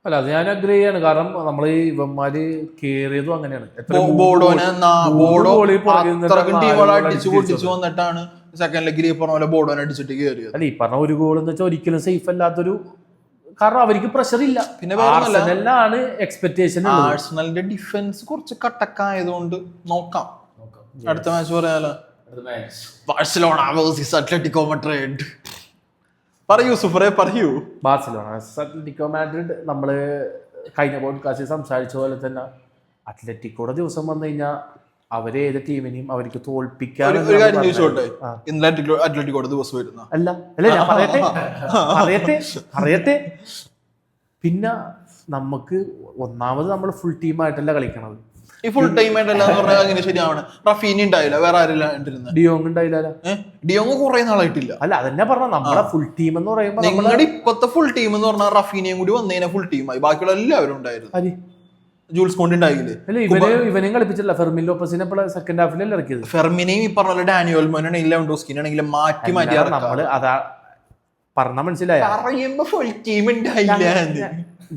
അല്ല, അത് ഞാൻ അഗ്രി ചെയ്യാണ്. കാരണം നമ്മൾ ഈ ഇവന്മാര് കേറിയതും അങ്ങനെയാണ്. അടിച്ചു പൊട്ടിച്ചു വന്നിട്ടാണ് സെക്കൻഡ് ലെഗിൽ ഈ പറഞ്ഞ പോലെ ബോർഡോനെ അടിച്ചിട്ട് കയറിയത്. അല്ല, ഈ പറഞ്ഞ ഒരു ഗോൾ എന്ന് വെച്ചാൽ ഒരിക്കലും സേഫ് അല്ലാത്തൊരു, കാരണം അവർക്ക് പ്രഷർ ഇല്ല. പിന്നെ ആർസണലിനാണ് എക്സ്പെക്ടേഷൻ. ആർസണലിന്റെ ഡിഫൻസ് കുറച്ച് കട്ടക്കായതുകൊണ്ട് നോക്കാം. അടുത്ത മാച്ച് പറയാലോ. Barcelona versus Atletico Madrid. പറയൂ സുഫറെ, പറയൂ. ബാഴ്സലോണ അത്ലറ്റിക്കോ മാഡ്രിഡ് നമ്മള് കഴിഞ്ഞ പോഡ്കാസ്റ്റിൽ സംസാരിച്ച പോലെ തന്നെ അത്ലറ്റിക്കോടെ ദിവസം വന്നു കഴിഞ്ഞാൽ അവരെ ഏത് ടീമിനെയും അവർക്ക് തോൽപ്പിക്കാൻ. അത്ലറ്റിക്കോടെ ദിവസം വരുന്ന അല്ല അല്ല ഞാൻ പറയട്ടെ. പിന്നെ നമുക്ക് ഒന്നാമത് നമ്മൾ ഫുൾ ടീമായിട്ടല്ല കളിക്കണത്. ഈ ഫുൾ ടൈം ആയിട്ടല്ല പറഞ്ഞാൽ ശരിയാവണം. റഫീനി ഉണ്ടായില്ല, വേറെ ആരെല്ലാം ഡിയോങ് ഉണ്ടായില്ല. ഡിയോങ് കുറെ നാളായിട്ടില്ല. അല്ല, അതെന്നെ പറഞ്ഞ നമ്മുടെ ഫുൾ ടീം എന്ന് പറയുമ്പോൾ നിങ്ങളുടെ ഇപ്പത്തെ ഫുൾ ടീം എന്ന് പറഞ്ഞാൽ റഫീനിയും കൂടി വന്നതിനെ ഫുൾ ടീമായി. ബാക്കിയുള്ള എല്ലാവരും ഉണ്ടായിരുന്നു. ജൂൾസ് കോണ്ട് ഉണ്ടായില്ലേ? ഇവനെയും കളിപ്പിച്ചില്ല. ഫെർമിൻ ലോപ്പസിനെ സെക്കൻഡ് ഹാഫിലല്ലേ ഇറക്കിയത്. ഫെർമിനെയും ഈ പറഞ്ഞ പോലെ ഡാനിയൽ മോനാണെങ്കിലും ലെവൻഡോസ്കിനാണെങ്കിലും മാറ്റി നമ്മള് അതാ പറഞ്ഞ മനസ്സിലായ.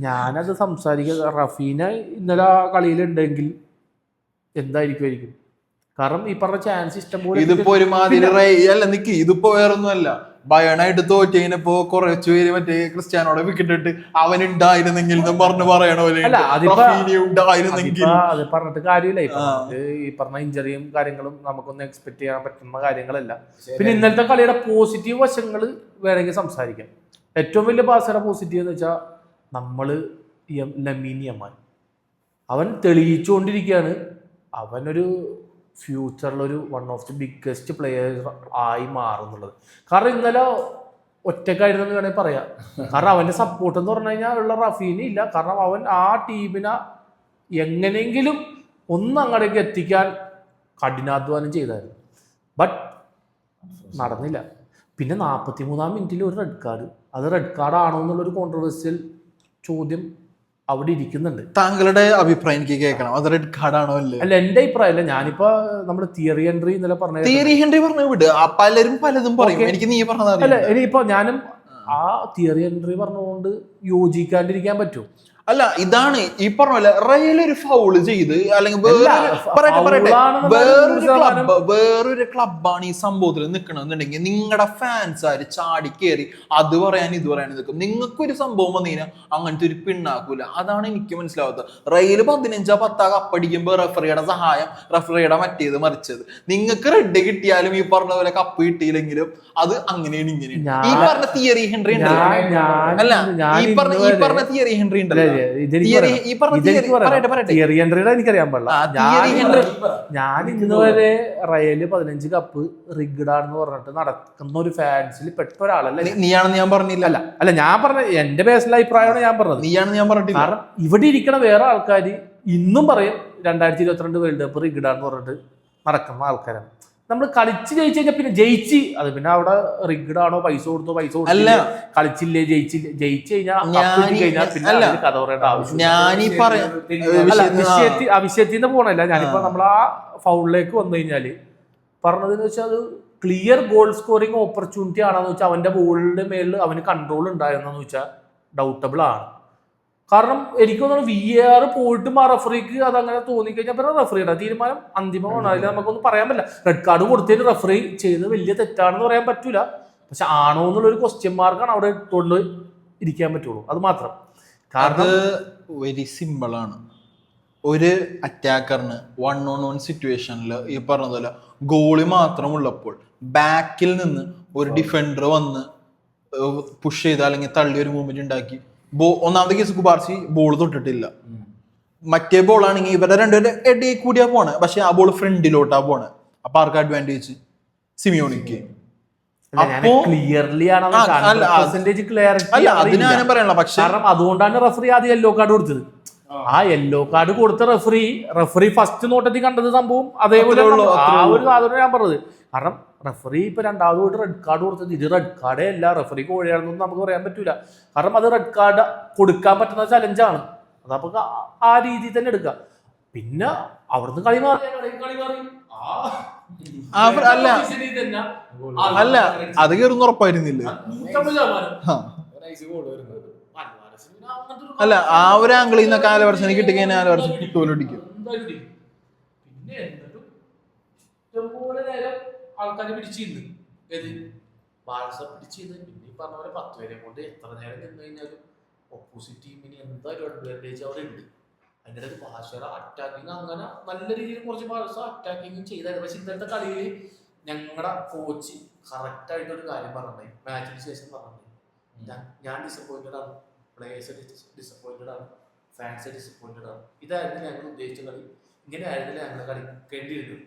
ഞാനത് സംസാരിക്കുക. റഫീന ഇന്നലെ കളിയിലുണ്ടെങ്കിൽ എന്തായിരിക്കും? കാരണം ഈ പറഞ്ഞ ചാൻസ് ഇഷ്ടം പോലെ. ഇതിപ്പോ ഒരുമാതിരി അല്ല നിക്ക്, ഇതിപ്പോ വേറൊന്നും അല്ല. ബയണായിട്ട് തോറ്റയിപ്പോ കുറച്ചു പേര് മറ്റേ ക്രിസ്ത്യാനോടെ വിക്കറ്റ് ഇട്ട് അവനുണ്ടായിരുന്നെങ്കിൽ പറഞ്ഞു പറയണ പോലെ അത് പറഞ്ഞിട്ട് കാര്യമില്ല. ഈ പറഞ്ഞ ഇഞ്ചറിയും കാര്യങ്ങളും നമുക്കൊന്നും എക്സ്പെക്ട് ചെയ്യാൻ പറ്റുന്ന കാര്യങ്ങളല്ല. പിന്നെ ഇന്നലത്തെ കളിയുടെ പോസിറ്റീവ് വശങ്ങൾ വേണമെങ്കിൽ സംസാരിക്കാം. ഏറ്റവും വലിയ ബാഴ്സയുടെ പോസിറ്റീവ് എന്ന് വെച്ചാൽ നമ്മള് ലമീൻ യമാൽ അവൻ തെളിയിച്ചുകൊണ്ടിരിക്കുകയാണ്. അവനൊരു ഫ്യൂച്ചറിലൊരു one of the biggest players ആയി മാറുന്നുള്ളത്. കാരണം ഇന്നലെ ഒറ്റക്കായിരുന്നു എന്ന് വേണമെങ്കിൽ പറയാം. കാരണം അവന്റെ സപ്പോർട്ട് എന്ന് പറഞ്ഞു കഴിഞ്ഞാൽ ഉള്ള റഫീനി ഇല്ല. കാരണം അവൻ ആ ടീമിനെ എങ്ങനെയെങ്കിലും ഒന്ന് അങ്ങോട്ടേക്ക് എത്തിക്കാൻ കഠിനാധ്വാനം ചെയ്തായിരുന്നു. ബട്ട് നടന്നില്ല. പിന്നെ 43-ാം മിനിറ്റിൽ ഒരു റെഡ് കാർഡ്. അത് റെഡ് കാർഡ് ആണോ എന്നുള്ളൊരു കോൺട്രവേഴ്സ്യൽ ചോദ്യം അവിടെ ഇരിക്കുന്നുണ്ട്. താങ്കളുടെ അഭിപ്രായം എനിക്ക് കേൾക്കണം. അത് റെഡ് കാർഡ് ആണോ അല്ലേ? അല്ല, എന്റെ അഭിപ്രായം അല്ല. ഞാനിപ്പോ നമ്മുടെ തിയറി ഹെൻറി ഇന്നലെ പറഞ്ഞു വിട്. പലരും പലതും പറയും. എനിക്ക് നീ പറഞ്ഞത് അല്ല. ഇനിയിപ്പോ ഞാനും ആ തിയറി എൻട്രി പറഞ്ഞുകൊണ്ട് യോജിക്കാണ്ടിരിക്കാൻ പറ്റും. അല്ല, ഇതാണ് ഈ പറഞ്ഞ പോലെ റയൽ ഒരു ഫൗള് ചെയ്ത് അല്ലെങ്കിൽ വേറൊരു ക്ലബ്ബാണ് ഈ സംഭവത്തിൽ നിൽക്കണമെന്നുണ്ടെങ്കിൽ നിങ്ങളുടെ ഫാൻസാര് ചാടി കയറി അത് പറയാൻ ഇത് പറയാൻ നിൽക്കും. നിങ്ങൾക്കൊരു സംഭവം വന്നു കഴിഞ്ഞാൽ അങ്ങനത്തെ ഒരു പിണ്ണാക്കൂല. അതാണ് എനിക്ക് മനസ്സിലാവാത്തത്. റയൽ 15-10 കപ്പടിക്കുമ്പോൾ റഫറിയുടെ സഹായം, റഫറിയുടെ മറ്റേത് മറിച്ചത്. നിങ്ങൾക്ക് റെഡ് കിട്ടിയാലും ഈ പറഞ്ഞ പോലെ കപ്പ് കിട്ടിയില്ലെങ്കിലും അത് അങ്ങനെയാണ് ഇങ്ങനെയാണ്. ഈ പറഞ്ഞ തിയറി ഹെൻറി ഉണ്ടല്ലോ, അല്ല ഈ പറഞ്ഞ തിയറി ഹെൻറി ഉണ്ടല്ലോ, എനിക്കറിയാൻ പാടില്ല. ഞാൻ ഇന്ന് വരെ റയല് 15 കപ്പ് റിഗ്ഡാന്ന് പറഞ്ഞിട്ട് നടക്കുന്ന ഒരു ഫാൻസിൽ പെട്ട ഒരാളല്ല. നീയാണെന്ന് ഞാൻ പറഞ്ഞില്ല. അല്ല ഞാൻ പറഞ്ഞ എന്റെ പേഴ്സണൽ അഭിപ്രായമാണ് ഞാൻ പറഞ്ഞത്. നീയാണെന്ന് ഞാൻ പറഞ്ഞിട്ടില്ല. കാരണം ഇവിടെ ഇരിക്കണ വേറെ ആൾക്കാർ ഇന്നും പറയും 2022 വേൾഡ് കപ്പ് റിഗ്ഡാന്ന് പറഞ്ഞിട്ട് നടക്കുന്ന ആൾക്കാരാണ്. നമ്മൾ കളിച്ച് ജയിച്ചു കഴിഞ്ഞാൽ പിന്നെ ജയിച്ച് അത് പിന്നെ അവിടെ റിഗ്ഡാണോ പൈസ കൊടുത്തോ കളിച്ചില്ലേ ജയിച്ചു കഴിഞ്ഞാൽ പിന്നെ കഥ പറയേണ്ട ആവശ്യം. ആ വിഷയത്തിൽ നിന്ന് പോകണല്ല. ഞാനിപ്പോ നമ്മൾ ആ ഫൗളിലേക്ക് വന്നു കഴിഞ്ഞാല് പറഞ്ഞതെന്ന് വെച്ചാൽ അത് ക്ലിയർ ഗോൾ സ്കോറിങ് ഓപ്പർച്യൂണിറ്റി ആണെന്ന് വെച്ചാൽ അവന്റെ ബോളിന്റെ മേളിൽ അവന് കൺട്രോൾ ഉണ്ടായിരുന്നെന്ന് വെച്ചാൽ ഡൗട്ടബിൾ ആണ്. കാരണം എനിക്ക് തോന്നുന്നു VAR പോയിട്ടും ആ റഫറിക്ക് അതങ്ങനെ തോന്നിക്കഴിഞ്ഞാൽ പിന്നെ റഫറിയുടെ തീരുമാനം അന്തിമമാണ്. അതിൽ നമുക്കൊന്നും പറയാൻ പറ്റില്ല. റെഡ് കാർഡ് കൊടുത്തതിന് റഫറി ചെയ്ത് വലിയ തെറ്റാണെന്ന് പറയാൻ പറ്റൂല. പക്ഷെ ആണോ എന്നുള്ളൊരു ക്വസ്റ്റ്യൻ മാർക്കാണ് അവിടെ ഇട്ടുകൊണ്ട് ഇരിക്കാൻ പറ്റുള്ളൂ. അത് മാത്രം. കാരണം വെരി സിമ്പിൾ ആണ്. ഒരു അറ്റാക്കറിന് 1-on-1 സിറ്റുവേഷനിൽ ഈ പറഞ്ഞതുപോലെ ഗോളി മാത്രമുള്ളപ്പോൾ ബാക്കിൽ നിന്ന് ഒരു ഡിഫൻഡർ വന്ന് പുഷ് ചെയ്ത് അല്ലെങ്കിൽ തള്ളി ഒരു മൂവ്മെന്റ് ഉണ്ടാക്കി ഒന്നാമത്തെ കേസ് കുബാർസി ബോൾ തൊട്ടിട്ടില്ല. മറ്റേ ബോൾ ആണെങ്കിൽ ഇവരുടെ രണ്ടുപേരുടെ ഇടയിൽ കൂടിയാ പോണേ. പക്ഷെ ആ ബോൾ ഫ്രണ്ടിലോട്ടാ പോണേ. അപ്പൊ ആർക്ക് അഡ്വാൻറ്റേജ്? സിമിയോണിക്ക്. അതുകൊണ്ടാണ് റഫറി ആദ്യം യെല്ലോ കാർഡ് കൊടുത്തത്. ആ യെല്ലോ കാർഡ് കൊടുത്ത റഫറി ഫസ്റ്റ് നോട്ടത്തിൽ കണ്ടത് സംഭവം അതേപോലെ ആ ഒരു സാധനം ഞാൻ പറഞ്ഞത്. കാരണം റഫറി ഇപ്പൊ രണ്ടാമത് റെഡ് കാർഡ് കൊടുത്തത് ഇത് റെഡ് കാർഡേ അല്ല, റഫറി കോഴിയാണെന്നൊന്നും നമുക്ക് പറയാൻ പറ്റൂല. കാരണം അത് റെഡ് കാർഡ് കൊടുക്കാൻ പറ്റുന്ന ചലഞ്ചാണ്. അതപ്പോ ആ രീതിയിൽ തന്നെ എടുക്കാം. പിന്നെ അവിടുന്ന് കളി മാറി അല്ല അത് കയറുന്ന ഉറപ്പായിരുന്നില്ല. അല്ല ആ ഒരു ആംഗിളിൽ നിന്നൊക്കെ ആലവർഷന് കിട്ടിക്കഴിഞ്ഞാൽ ആലവർഷം കിട്ടുമല്ലോടിക്കും. ആൾക്കാരെ പിടിച്ചിരുന്നു ബാഴ്സ പിടിച്ചിരുന്നു. പിന്നെ ഈ പറഞ്ഞ പോലെ 10 പേരെ കൊണ്ട് എത്ര നേരം നിന്ന് കഴിഞ്ഞാലും ഓപ്പോസിറ്റ് ടീമിന് എന്തായാലും അഡ്വാൻറ്റേജ് അവിടെ ഉണ്ട്. അതിൻ്റെ ഭാഷയുടെ അറ്റാക്കിങ് അങ്ങനെ നല്ല രീതിയിൽ കുറച്ച് ബാഴ്സ അറ്റാക്കിങ്ങും ചെയ്തായിരുന്നു. പക്ഷെ ഇന്നത്തെ കളിയിൽ ഞങ്ങളുടെ കോച്ച് കറക്റ്റായിട്ടൊരു കാര്യം പറഞ്ഞേ, മാച്ചിന് ശേഷം പറഞ്ഞേ, ഞാൻ ഡിസപ്പോയിന്റഡ് ആണ്, പ്ലേയേഴ്സ് ഡിസപ്പോയിന്റഡ് ആണ്, ഫാൻസ് ഡിസപ്പോയിന്റഡ് ആണ്. ഇതായിരുന്നു ഞങ്ങൾ ഉദ്ദേശിച്ച കളി, ഇങ്ങനെ ആയിരുന്നില്ല ഞങ്ങൾ കളിക്കേണ്ടിയിരുന്നത്.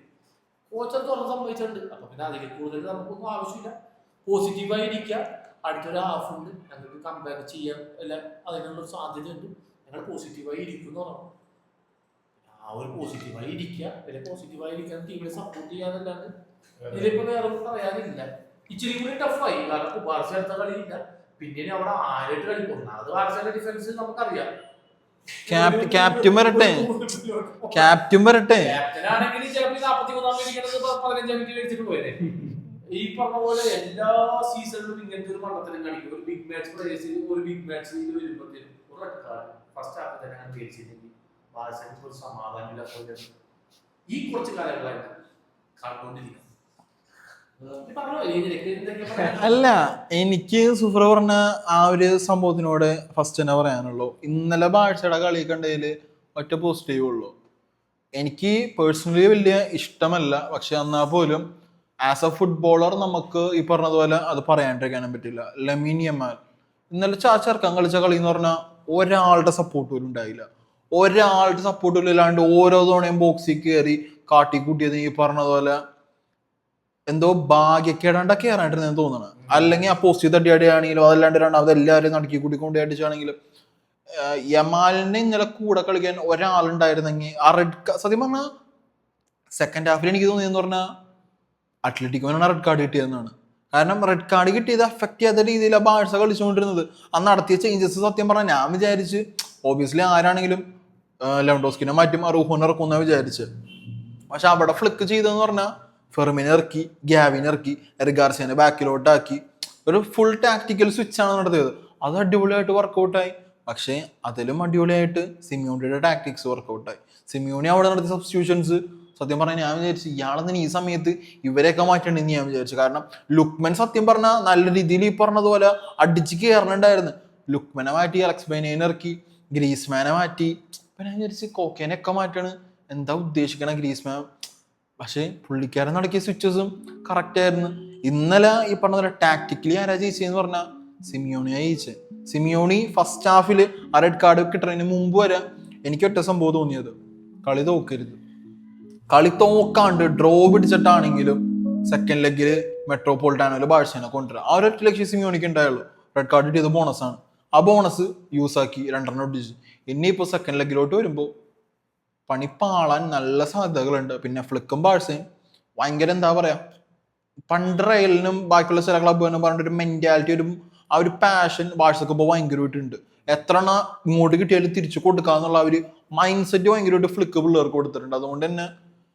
കോച്ചത് തുറന്ന് സംഭവിച്ചിട്ടുണ്ട്. അപ്പൊ പിന്നെ അതിൽ കൂടുതൽ നമുക്കൊന്നും ആവശ്യമില്ല. പോസിറ്റീവായി ഇരിക്കുക. അടുത്തൊരു ഹാഫ് ഉണ്ട്, ഞങ്ങൾക്ക് കംബാക്ക് ചെയ്യാൻ എല്ലാം അതിനുള്ളൊരു സാധ്യതയുണ്ട്. ഞങ്ങൾ പോസിറ്റീവായി ഇരിക്കും എന്ന് പറഞ്ഞു. ആ ഒരു പോസിറ്റീവായി ഇരിക്കുക, പിന്നെ പോസിറ്റീവായി ഇരിക്കാൻ ടീമിനെ സപ്പോർട്ട് ചെയ്യാന്നല്ലാണ്ട് ഇതിലിപ്പോ വേറെ ഒന്നും പറയാനില്ല. ഇച്ചിരി കൂടി ടഫായി. കാരണം ബാർസ അടുത്ത കളിയില്ല. പിന്നെ അവിടെ ആരായിട്ട് കളിക്കും. അത് ബാർസയുടെ ഡിഫൻസ് നമുക്കറിയാം. ക്യാപ്റ്റൻ വരട്ടെ. ഈ പറഞ്ഞ പോലെ എല്ലാ സീസണിലും ഇങ്ങനത്തെ ഒരു മണ്ണത്തിലും കാണിക്കും. ഒരു ബിഗ് മാച്ച് വരുമ്പോഴത്തേനും ഒരു റെഡ് കാർഡ് ഫസ്റ്റ് ഹാഫ് തന്നെ മേടിച്ചില്ലെങ്കിൽ ബാഴ്സയ്ക്ക് ഒരു സമാധാനമില്ല. ഈ കുറച്ച് കാലങ്ങളായിട്ട് കണ്ടുകൊണ്ടിരിക്കുന്നത്. അല്ല, എനിക്ക് സുഫ്ര പറഞ്ഞ ആ ഒരു സംഭവത്തിനോട് ഫസ്റ്റ് തന്നെ പറയാനുള്ളൂ. ഇന്നലെ ബാഴ്സയുടെ കളി കണ്ടതില് ഒറ്റ പോസിറ്റീവ് ഉള്ളൂ. എനിക്ക് പേഴ്സണലി വലിയ ഇഷ്ടമല്ല. പക്ഷെ എന്നാൽ പോലും ആസ് എ ഫുട്ബോളർ നമുക്ക് ഈ പറഞ്ഞതുപോലെ അത് പറയാണ്ടിരിക്കാനും പറ്റില്ല. ലമീൻ യമാൽ ഇന്നലെ ചെറുക്കൻ കളിച്ച കളി എന്ന് പറഞ്ഞാൽ ഒരാളുടെ സപ്പോർട്ട് പോലും ഉണ്ടായില്ല. ഒരാളുടെ സപ്പോർട്ട് പോലും ഇല്ലാണ്ട് ഓരോ തവണയും ബോക്സിൽ കയറി കാട്ടിക്കൂട്ടിയത് ഈ പറഞ്ഞതുപോലെ എന്തോ ഭാഗ്യക്കേടാണ്ട കയറാണ്ടിരുന്നെന്ന് തോന്നണം. അല്ലെങ്കിൽ ആ പോസ്റ്റ് തട്ടിയാടിയാണെങ്കിലും അതല്ലാണ്ട് രണ്ടാമത് എല്ലാവരും നടക്കി കൂട്ടി കൊണ്ടു അടിച്ചാണെങ്കിലും യമാലിനെ ഇന്നലെ കൂടെ കളിക്കാൻ ഒരാളുണ്ടായിരുന്നെങ്കിൽ ആ സത്യം പറഞ്ഞാൽ സെക്കൻഡ് ഹാഫിൽ എനിക്ക് തോന്നിയെന്ന് പറഞ്ഞാൽ അത്ലറ്റിക്കോനാണ് റെഡ് കാർഡ് കിട്ടിയതെന്നാണ്. കാരണം റെഡ് കാർഡ് കിട്ടിയത് അഫക്ട് ചെയ്യാത്ത രീതിയിലാണ് ബാഴ്സ കളിച്ചുകൊണ്ടിരുന്നത്. അന്ന് നടത്തിയ ചേഞ്ചസ് സത്യം പറഞ്ഞാൽ ഞാൻ വിചാരിച്ച് ഓബിയസ്ലി ആരാണെങ്കിലും ലെവൻഡോസ്കിനെ മാറ്റും, റൂഹോനെ ഇറക്കുമെന്നാണ് വിചാരിച്ച്. പക്ഷെ അവിടെ ഫ്ലിക്ക് ചെയ്തതെന്ന് പറഞ്ഞാൽ ഫെർമിനെ ഇറക്കി, ഗ്യാവിനെ ഇറക്കി, എറിഗാർസിനെ ബാക്കിലോട്ടാക്കി, ഒരു ഫുൾ ടാക്ടിക്കൽ സ്വിച്ച് ആണ് നടത്തിയത്. അത് അടിപൊളിയായിട്ട് വർക്കൗട്ടായി. പക്ഷേ അതിലും അടിപൊളിയായിട്ട് സിമിയോണിയുടെ ടാക്ടിക്സ് വർക്കൗട്ടായി. സിമിയോണി അവിടെ നടത്തിയ സബ്സ്റ്റിറ്റ്യൂഷൻസ് സത്യം പറഞ്ഞാൽ ഞാൻ വിചാരിച്ചു ഇയാളെന്ന് ഈ സമയത്ത് ഇവരെയൊക്കെ മാറ്റണ്ടെന്ന് ഞാൻ വിചാരിച്ചു. കാരണം ലുക്മൻ സത്യം പറഞ്ഞാൽ നല്ല രീതിയിൽ ഈ പറഞ്ഞതുപോലെ അടിച്ച് കയറണുണ്ടായിരുന്നു. ലുക്മനെ മാറ്റി, അലക്സ് ബൈനേനെ ഇറക്കി, ഗ്രീസ്മാനെ മാറ്റി. അപ്പൊ ഞാൻ വിചാരിച്ചു കോക്കേനെയൊക്കെ മാറ്റാണ്, എന്താ ഉദ്ദേശിക്കണ ഗ്രീസ്മാൻ. പക്ഷേ പുള്ളിക്കാരൻ നടക്കിയ സ്വിച്ചസും കറക്റ്റ് ആയിരുന്നു. ഇന്നലെ ഈ പറഞ്ഞ പോലെ ടാക്ടിക്കലി ആരാ ജയിച്ചെന്ന് പറഞ്ഞാൽ സിമിയോണിയാ ജയിച്ചത്. സിമിയോണി ഫസ്റ്റ് ഹാഫിൽ ആ റെഡ് കാർഡ് കിട്ടുന്നതിന് മുമ്പ് വരെ എനിക്ക് ഒറ്റ സംഭവം തോന്നിയത്, കളി തോക്കരുത്. കളി തോക്കാണ്ട് ഡ്രോ പിടിച്ചിട്ടാണെങ്കിലും സെക്കൻഡ് ലെഗിൽ മെട്രോപൊളിറ്റാനോയിൽ ബാഴ്സേനെ കൊണ്ടുവരാം. ആ ഒരൊറ്റ ലക്ഷ്യം സിമിയോണിക്ക് ഉണ്ടായുള്ളൂ. റെഡ് കാർഡ് കിട്ടിയത് ബോണസാണ്. ആ ബോണസ് യൂസാക്കി 2 ഒട്ടിച്ചു. ഇനിയിപ്പോൾ സെക്കൻഡ് ലെഗിലോട്ട് വരുമ്പോൾ പണിപ്പാളാൻ നല്ല സാധ്യതകളുണ്ട്. പിന്നെ ഫ്ലിക്കും ബാഴ്സയും ഭയങ്കര എന്താ പറയാ, പണ്ട് റയലിനും ബാക്കിയുള്ള ചില ക്ലബ്ബുകളും പറഞ്ഞൊരു മെന്റാലിറ്റി, ആ ഒരു പാഷൻ ബാഴ്സക്ക് ഇപ്പോൾ ഭയങ്കരമായിട്ടുണ്ട്. എത്ര ഇങ്ങോട്ട് കിട്ടിയാലും തിരിച്ചു കൊടുക്കാന്നുള്ള ഒരു മൈൻഡ് സെറ്റ് ഭയങ്കരമായിട്ട് ഫ്ലിക്ക് പിള്ളേർക്ക് കൊടുത്തിട്ടുണ്ട്. അതുകൊണ്ട് തന്നെ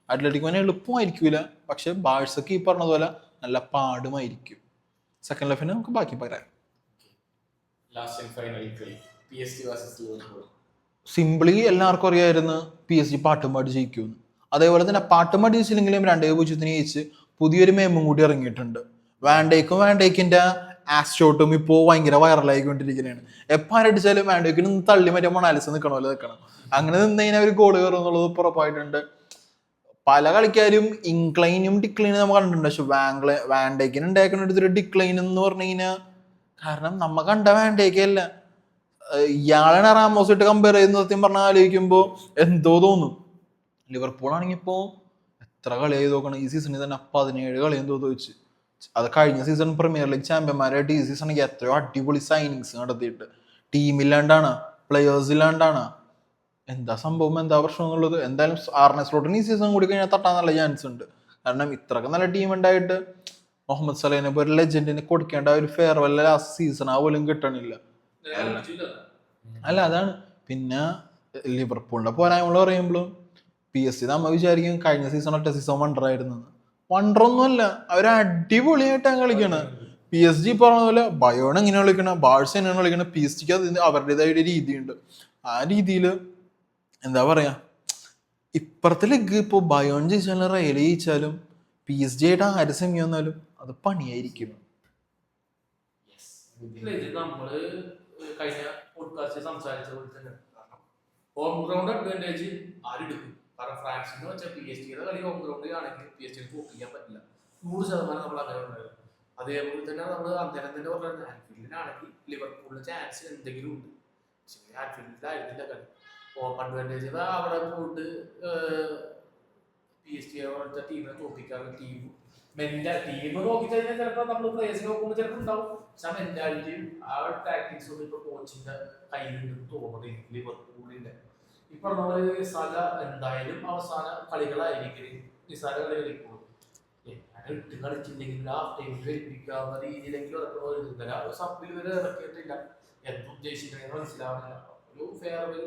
അത്ലറ്റിക് തന്നെ എളുപ്പമായിരിക്കൂല, പക്ഷെ ബാഴ്സക്ക് ഈ പറഞ്ഞതുപോലെ നല്ല പാടുമായിരിക്കും. സെക്കൻഡ് ലെഫിന് നമുക്ക് ബാക്കി പറയാം. സിംപിളി എല്ലാവർക്കും അറിയായിരുന്നു PSG പാട്ടും പാടി ജയിക്കുമെന്ന്. അതേപോലെ തന്നെ പാട്ടും പാടി ജയിച്ചില്ലെങ്കിലും 2-0 ജയിച്ച് പുതിയൊരു മേമും കൂടി ഇറങ്ങിയിട്ടുണ്ട്. വാൻഡേക്കിന്റെ ആസ്റ്റോട്ടും ഇപ്പോൾ ഭയങ്കര വൈറലായിക്കൊണ്ടിരിക്കുന്നതാണ്. എപ്പോൾ ആരടിച്ചാലും വാൻഡേക്കിന് തള്ളി മറ്റേ മൊണാലിസ് നിൽക്കണമല്ലോ നിൽക്കണം. അങ്ങനെ നിന്ന് കഴിഞ്ഞാൽ ഒരു ഗോൾ കയറും എന്നുള്ളത് ഉറപ്പായിട്ടുണ്ട്. പല കളിക്കാരും ഇൻക്ലൈനും ഡിക്ലൈനും നമ്മൾ കണ്ടിട്ടുണ്ട്. പക്ഷെ വാൻഡേക്കിന് ഉണ്ടാക്കുന്ന ഒരു ഡിക്ലൈൻ എന്ന് പറഞ്ഞു കഴിഞ്ഞാൽ, കാരണം നമ്മ കണ്ട വാൻഡേക്കല്ല, ഇയാളാണ് റാമോസ് ഇട്ട് കമ്പയർ ചെയ്യുന്ന സത്യം പറഞ്ഞാൽ ആലോചിക്കുമ്പോൾ എന്തോ തോന്നും. ലിവർപൂൾ ആണെങ്കിൽ ഇപ്പോൾ എത്ര കളിയായി നോക്കണം, ഈ സീസണിൽ തന്നെ 17 കളി എന്തോ വെച്ച്. അത് കഴിഞ്ഞ സീസൺ പ്രീമിയർ ലീഗ് ചാമ്പ്യന്മാരായിട്ട് ഈ സീസണിൽ എത്രയോ അടിപൊളി സൈനിങ്സ് നടത്തിയിട്ട് ടീമില്ലാണ്ടാണ്, പ്ലെയേഴ്സ് ഇല്ലാണ്ടാണ്. എന്താ സംഭവം, എന്താ പ്രശ്നം എന്നുള്ളത്. എന്തായാലും ആർനെ സ്ലോട്ടിന് ഈ സീസൺ കൂടി കഴിഞ്ഞാൽ തട്ടാൻ നല്ല ചാൻസ് ഉണ്ട്. കാരണം ഇത്രയൊക്കെ നല്ല ടീം ഉണ്ടായിട്ട് മുഹമ്മദ് സലഹിനെ ഒരു ലെജൻഡിന് കൊടുക്കേണ്ട ഒരു ഫെയർവെൽ ലാസ്റ്റ് സീസൺ ആ പോലും കിട്ടണില്ല. അല്ല അതാണ്. പിന്നെ ലിവർപൂളിന്റെ പോരായ്മകൾ പറയുമ്പോഴും PSG നമ്മ വിചാരിക്കും കഴിഞ്ഞ സീസൺ ഒറ്റ സീസൺ വണ്ടർ ആയിരുന്നു. വണ്ടറൊന്നുമല്ല, അവർ അടിപൊളിയായിട്ടാണ് കളിക്കണത്. PSG പറഞ്ഞ പോലെ ബയോൺ എങ്ങനെയാണ് കളിക്കണം, ബാഴ്സ എങ്ങനെയാണ് കളിക്കണം, PSG അതിന് അവരുടേതായ രീതിയുണ്ട്. ആ രീതിയിൽ എന്താ പറയാ, ഇപ്പുറത്തെ ലെഗ് ഇപ്പോൾ ബയോൺ ജയിച്ചാലും റയൽ ജയിച്ചാലും PSG ആയിട്ട് ആര് സെമി വന്നാലും അത് പണിയായിരിക്കും. നമ്മള് കഴിഞ്ഞ പോഡ്കാസ്റ്റിൽ സംസാരിച്ച പോലെ തന്നെ ഹോം ഗ്രൗണ്ട് അഡ്വാൻറ്റേജ് ആരെടുക്കും? കാരണം ഫ്രാൻസിന് വെച്ചാൽ PSG കളി ഹോം ഗ്രൗണ്ടിൽ ആണെങ്കിൽ PSG കോപ്പി ചെയ്യാൻ പറ്റില്ല. 100% നമ്മൾ അങ്ങനെ ഉണ്ടായിരുന്നു. അതേപോലെ തന്നെ നമ്മൾ അന്നേരം തന്നെ പറഞ്ഞത് ആൻഫീൽഡിനാണെങ്കിൽ ലിവർപൂളിന് ചാൻസ് എന്തെങ്കിലും ഉണ്ട്. ആൻഫീൽഡിലായിരുന്നില്ല കളി. ഹോം അഡ്വാൻറ്റേജ് അവിടെ പോയിട്ട് PSG പോലത്തെ ടീമിനെ തോൽപ്പിക്കാറുള്ള ടീം നോക്കിക്കഴിഞ്ഞാൽ ചിലപ്പോൾ നമ്മൾ പ്ലേയേഴ്സിനെ നോക്കുമ്പോൾ ചിലപ്പോൾ ഉണ്ടാവും. പക്ഷെ ആ മെന്റാലിറ്റിയും ആ ടാക്ടിക്സ് ഒന്നും ഇപ്പൊ കോച്ചിന്റെ കയ്യിലുണ്ടെന്ന് തോന്നുന്നത് ലിവർപൂളിന്റെ. ഈ പറഞ്ഞ പോലെ സല എന്തായാലും അവസാന കളികളായിരിക്കും, നിസാര കളി കളിക്കുള്ളൂ. ഇട്ട് കളിച്ചില്ലെങ്കിൽ ആ ടൈമിൽ verifiക്കാവുന്ന രീതിയിലെങ്കിലും സബിൽ വരെ ഇറക്കിയിട്ടില്ല. എന്തുദ്ദേശിക്കണമെന്ന് മനസ്സിലാവുന്നില്ല. ഒരു ഫെയർവെൽ,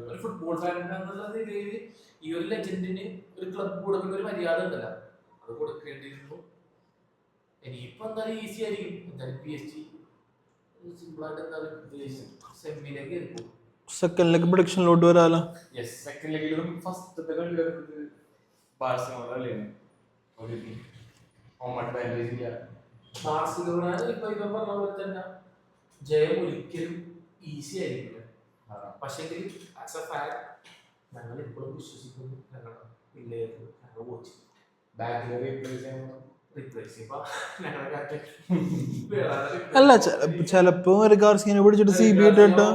ഒരു ഫുട്ബോൾ ഫാൻ എന്നുള്ള രീതിയിൽ ഈ ഒരു ലെജൻഡിന് ഒരു ക്ലബ് കൊടുക്കുന്ന ഒരു മര്യാദ ഉണ്ടല്ലോ, അത് കൊടുക്കേണ്ടിയിരുന്നു. ഇനിയിപ്പോ എന്തായാലും ഈസി ആയിരിക്കും. എന്തായാലും PSG സിമ്പിളായിട്ട് എന്തായാലും സെമിയിലേക്ക് എടുക്കും. സെക്കൻഡ് ലെഗ് പ്രൊഡിക്ഷനിലോട്ട് വരാലോ. സെക്കൻഡ് ലെഗിൽ ഫസ്റ്റത്തെ കളി വരുന്നത് ബാഴ്സലോണ കളിയാണ്. ഹോം അഡ്വാൻറ്റേജ് ഇല്ല. ബാഴ്സലോണ ഇപ്പൊ പറഞ്ഞ പോലെ തന്നെ ജയം ഒരിക്കലും ഈസി ആയിരിക്കില്ല. പക്ഷേ ആസ് എ ഫാൻ ഞങ്ങൾ ഇപ്പോഴും വിശ്വസിക്കുന്നു ഞങ്ങളുടെ പിള്ളേർക്ക് ഞങ്ങൾ കോച്ച് ബാക്കിൽ റീപ്ലേസ് അല്ല ചിലപ്പോ ഗാർസിനെ പിടിച്ചിട്ട് CB ഇട്ടിട്ട്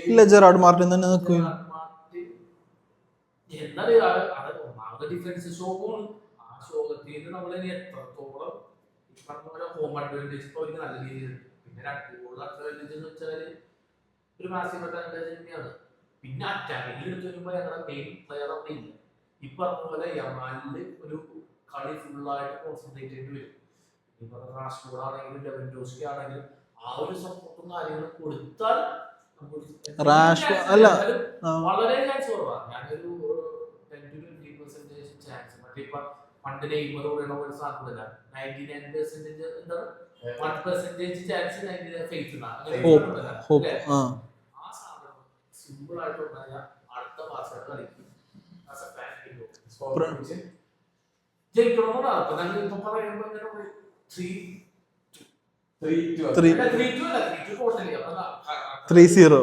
ഇല്ല, ജെറാർഡ് മാർട്ടിൻ തന്നെ നിൽക്കും. ഡിഫൻസ് ഷോക്കാണ്. ആ ഷോകത്തിൽ നമ്മൾ എത്രത്തോളം ഹോം അഡ്വാൻറ്റേജ് നല്ല രീതിയിൽ. പിന്നെ 2 ഗോൾ അഡ്വാൻറ്റേജ് എന്ന് വെച്ചാൽ ഒരു മാസിക് അഡ്വാൻറ്റേജ് തന്നെയാണ്. പിന്നെ അറ്റാക്കിൽ എടുത്തു വരുമ്പോൾ ഞങ്ങളുടെ മെയിൻ പ്ലെയർ അവിടെ ഇല്ല. ഈ പറഞ്ഞ പോലെ യമാലില് ഒരു കളി ഫുള്ളായിട്ട് കോൺസെൻട്രേറ്റ് ചെയ്യേണ്ടി വരും. ഈ പറഞ്ഞ റാഷ്ഫോർഡ് ആണെങ്കിലും ലെവൻഡോസ്കി ആണെങ്കിലും ആ ഒരു സപ്പോർട്ടും കാര്യങ്ങളും കൊടുത്താൽ വളരെ ചാൻസ് കുറവാണ്. ഞാനൊരു 10-20% ചാൻസ്. മറ്റേ ഇപ്പൊ പണ്ട് നെയ്മർ പറയുന്ന പോലെ സാധനമില്ല 99% എന്താണ് 1% ചാൻസ് 99 ഫെയ്ത്ത് ആ സാധനം സിമ്പിൾ ആയിട്ട് ഉണ്ടായാൽ അടുത്ത ഭാഷ കളിക്കും ജയിക്കണമെന്നാണ്. അപ്പൊ ഞങ്ങൾ ഇപ്പൊ പറയുമ്പോ ഇങ്ങനെ 3-0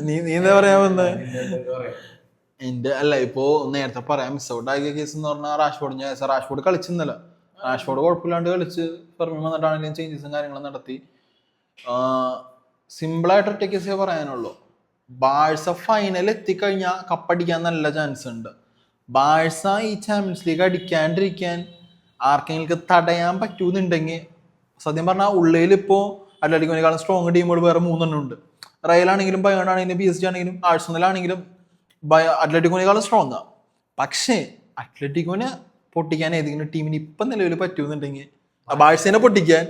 നീ എന്താ പറയാ വന്നത്? എന്റെ അല്ല ഇപ്പോ നേരത്തെ പറയാം മിസ് ഔട്ട് ആക്കിയ കേസ് എന്ന് പറഞ്ഞാൽ റാഷ്ഫോർഡ് കളിച്ചിരുന്നല്ല. റാഷ്ഫോർഡ് കുഴപ്പമില്ലാണ്ട് കളിച്ച് ഫെർമിൻ വന്നിട്ടാണെങ്കിലും ചേഞ്ചസും കാര്യങ്ങളും നടത്തി. സിമ്പിളായിട്ട് ഒറ്റ കേസേ പറയാനുള്ളൂ. ബാഴ്സ ഫൈനൽ എത്തിക്കഴിഞ്ഞാൽ കപ്പടിക്കാൻ നല്ല ചാൻസ് ഉണ്ട്. ബാഴ്സ ഈ ചാമ്പ്യൻസ് ലീഗ് അടിക്കാണ്ടിരിക്കാൻ ആർക്കെങ്കിലും തടയാൻ പറ്റൂന്നുണ്ടെങ്കിൽ സത്യം പറഞ്ഞാൽ ഉള്ളിൽ ഇപ്പോൾ അത്ലറ്റിക്കോനേക്കാളും സ്ട്രോങ് ടീമുകൾ വേറെ 3 ഉണ്ട്. റയലാണെങ്കിലും ബയേൺ ആണെങ്കിലും PSG ആണെങ്കിലും ആഴ്സണലാണെങ്കിലും അത്ലറ്റിക്കോനേക്കാളും സ്ട്രോങ് ആണ്. പക്ഷേ അത്ലറ്റിക്കോനെ പൊട്ടിക്കാൻ ഏതെങ്കിലും ടീമിന് ഇപ്പം നിലവിൽ പറ്റുമെന്നുണ്ടെങ്കിൽ ബാഴ്സേനെ പൊട്ടിക്കാൻ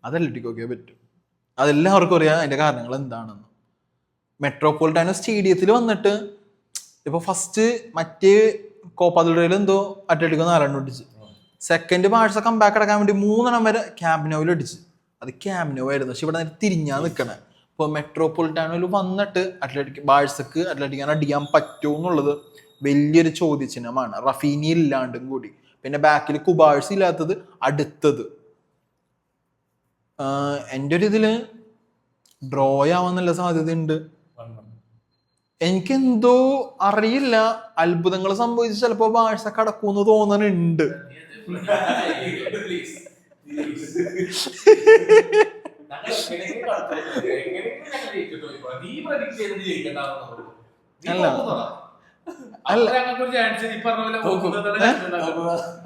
അത് അത്ലറ്റിക്കോക്കേ പറ്റും. അതെല്ലാവർക്കും അറിയാം അതിന്റെ കാരണങ്ങൾ എന്താണെന്ന്. മെട്രോപൊളിറ്റാനോ സ്റ്റേഡിയത്തിൽ വന്നിട്ട് ഇപ്പൊ ഫസ്റ്റ് മറ്റേ കോപ്പ ദെൽ റേയിൽ എന്തോ അത്ലറ്റിക്കോ 4 അടിച്ച്, സെക്കൻഡ് ബാഴ്സ കംബാക്ക് അടക്കാൻ വേണ്ടി 3 വരെ ക്യാമ്പ് നൗവിൽ അടിച്ച്. അത് ക്യാമ്പ് നൗ ആയിരുന്നു, പക്ഷെ ഇവിടെ നേരെ തിരിഞ്ഞാ നിൽക്കണേ. ഇപ്പോൾ മെട്രോപൊളിറ്റാനോയിൽ വന്നിട്ട് ബാഴ്സക്ക് അത്ലറ്റിക്കാനെ അടിക്കാൻ പറ്റുമോ എന്നുള്ളത് വലിയൊരു ചോദ്യചിഹ്നമാണ്. റഫീനി ഇല്ലാണ്ടും കൂടി, പിന്നെ ബാക്കിൽ കുബാഴ്സ് ഇല്ലാത്തത് അടുത്തത്. എൻ്റെ ഒരു ഇതില് ഡ്രോ ആവാൻ നല്ല സാധ്യതയുണ്ട്. എനിക്കെന്തോ അറിയില്ല, അത്ഭുതങ്ങൾ സംഭവിച്ച് ചിലപ്പോ ബാഴ്സ കടക്കൂന്ന് തോന്നുന്നുണ്ട്.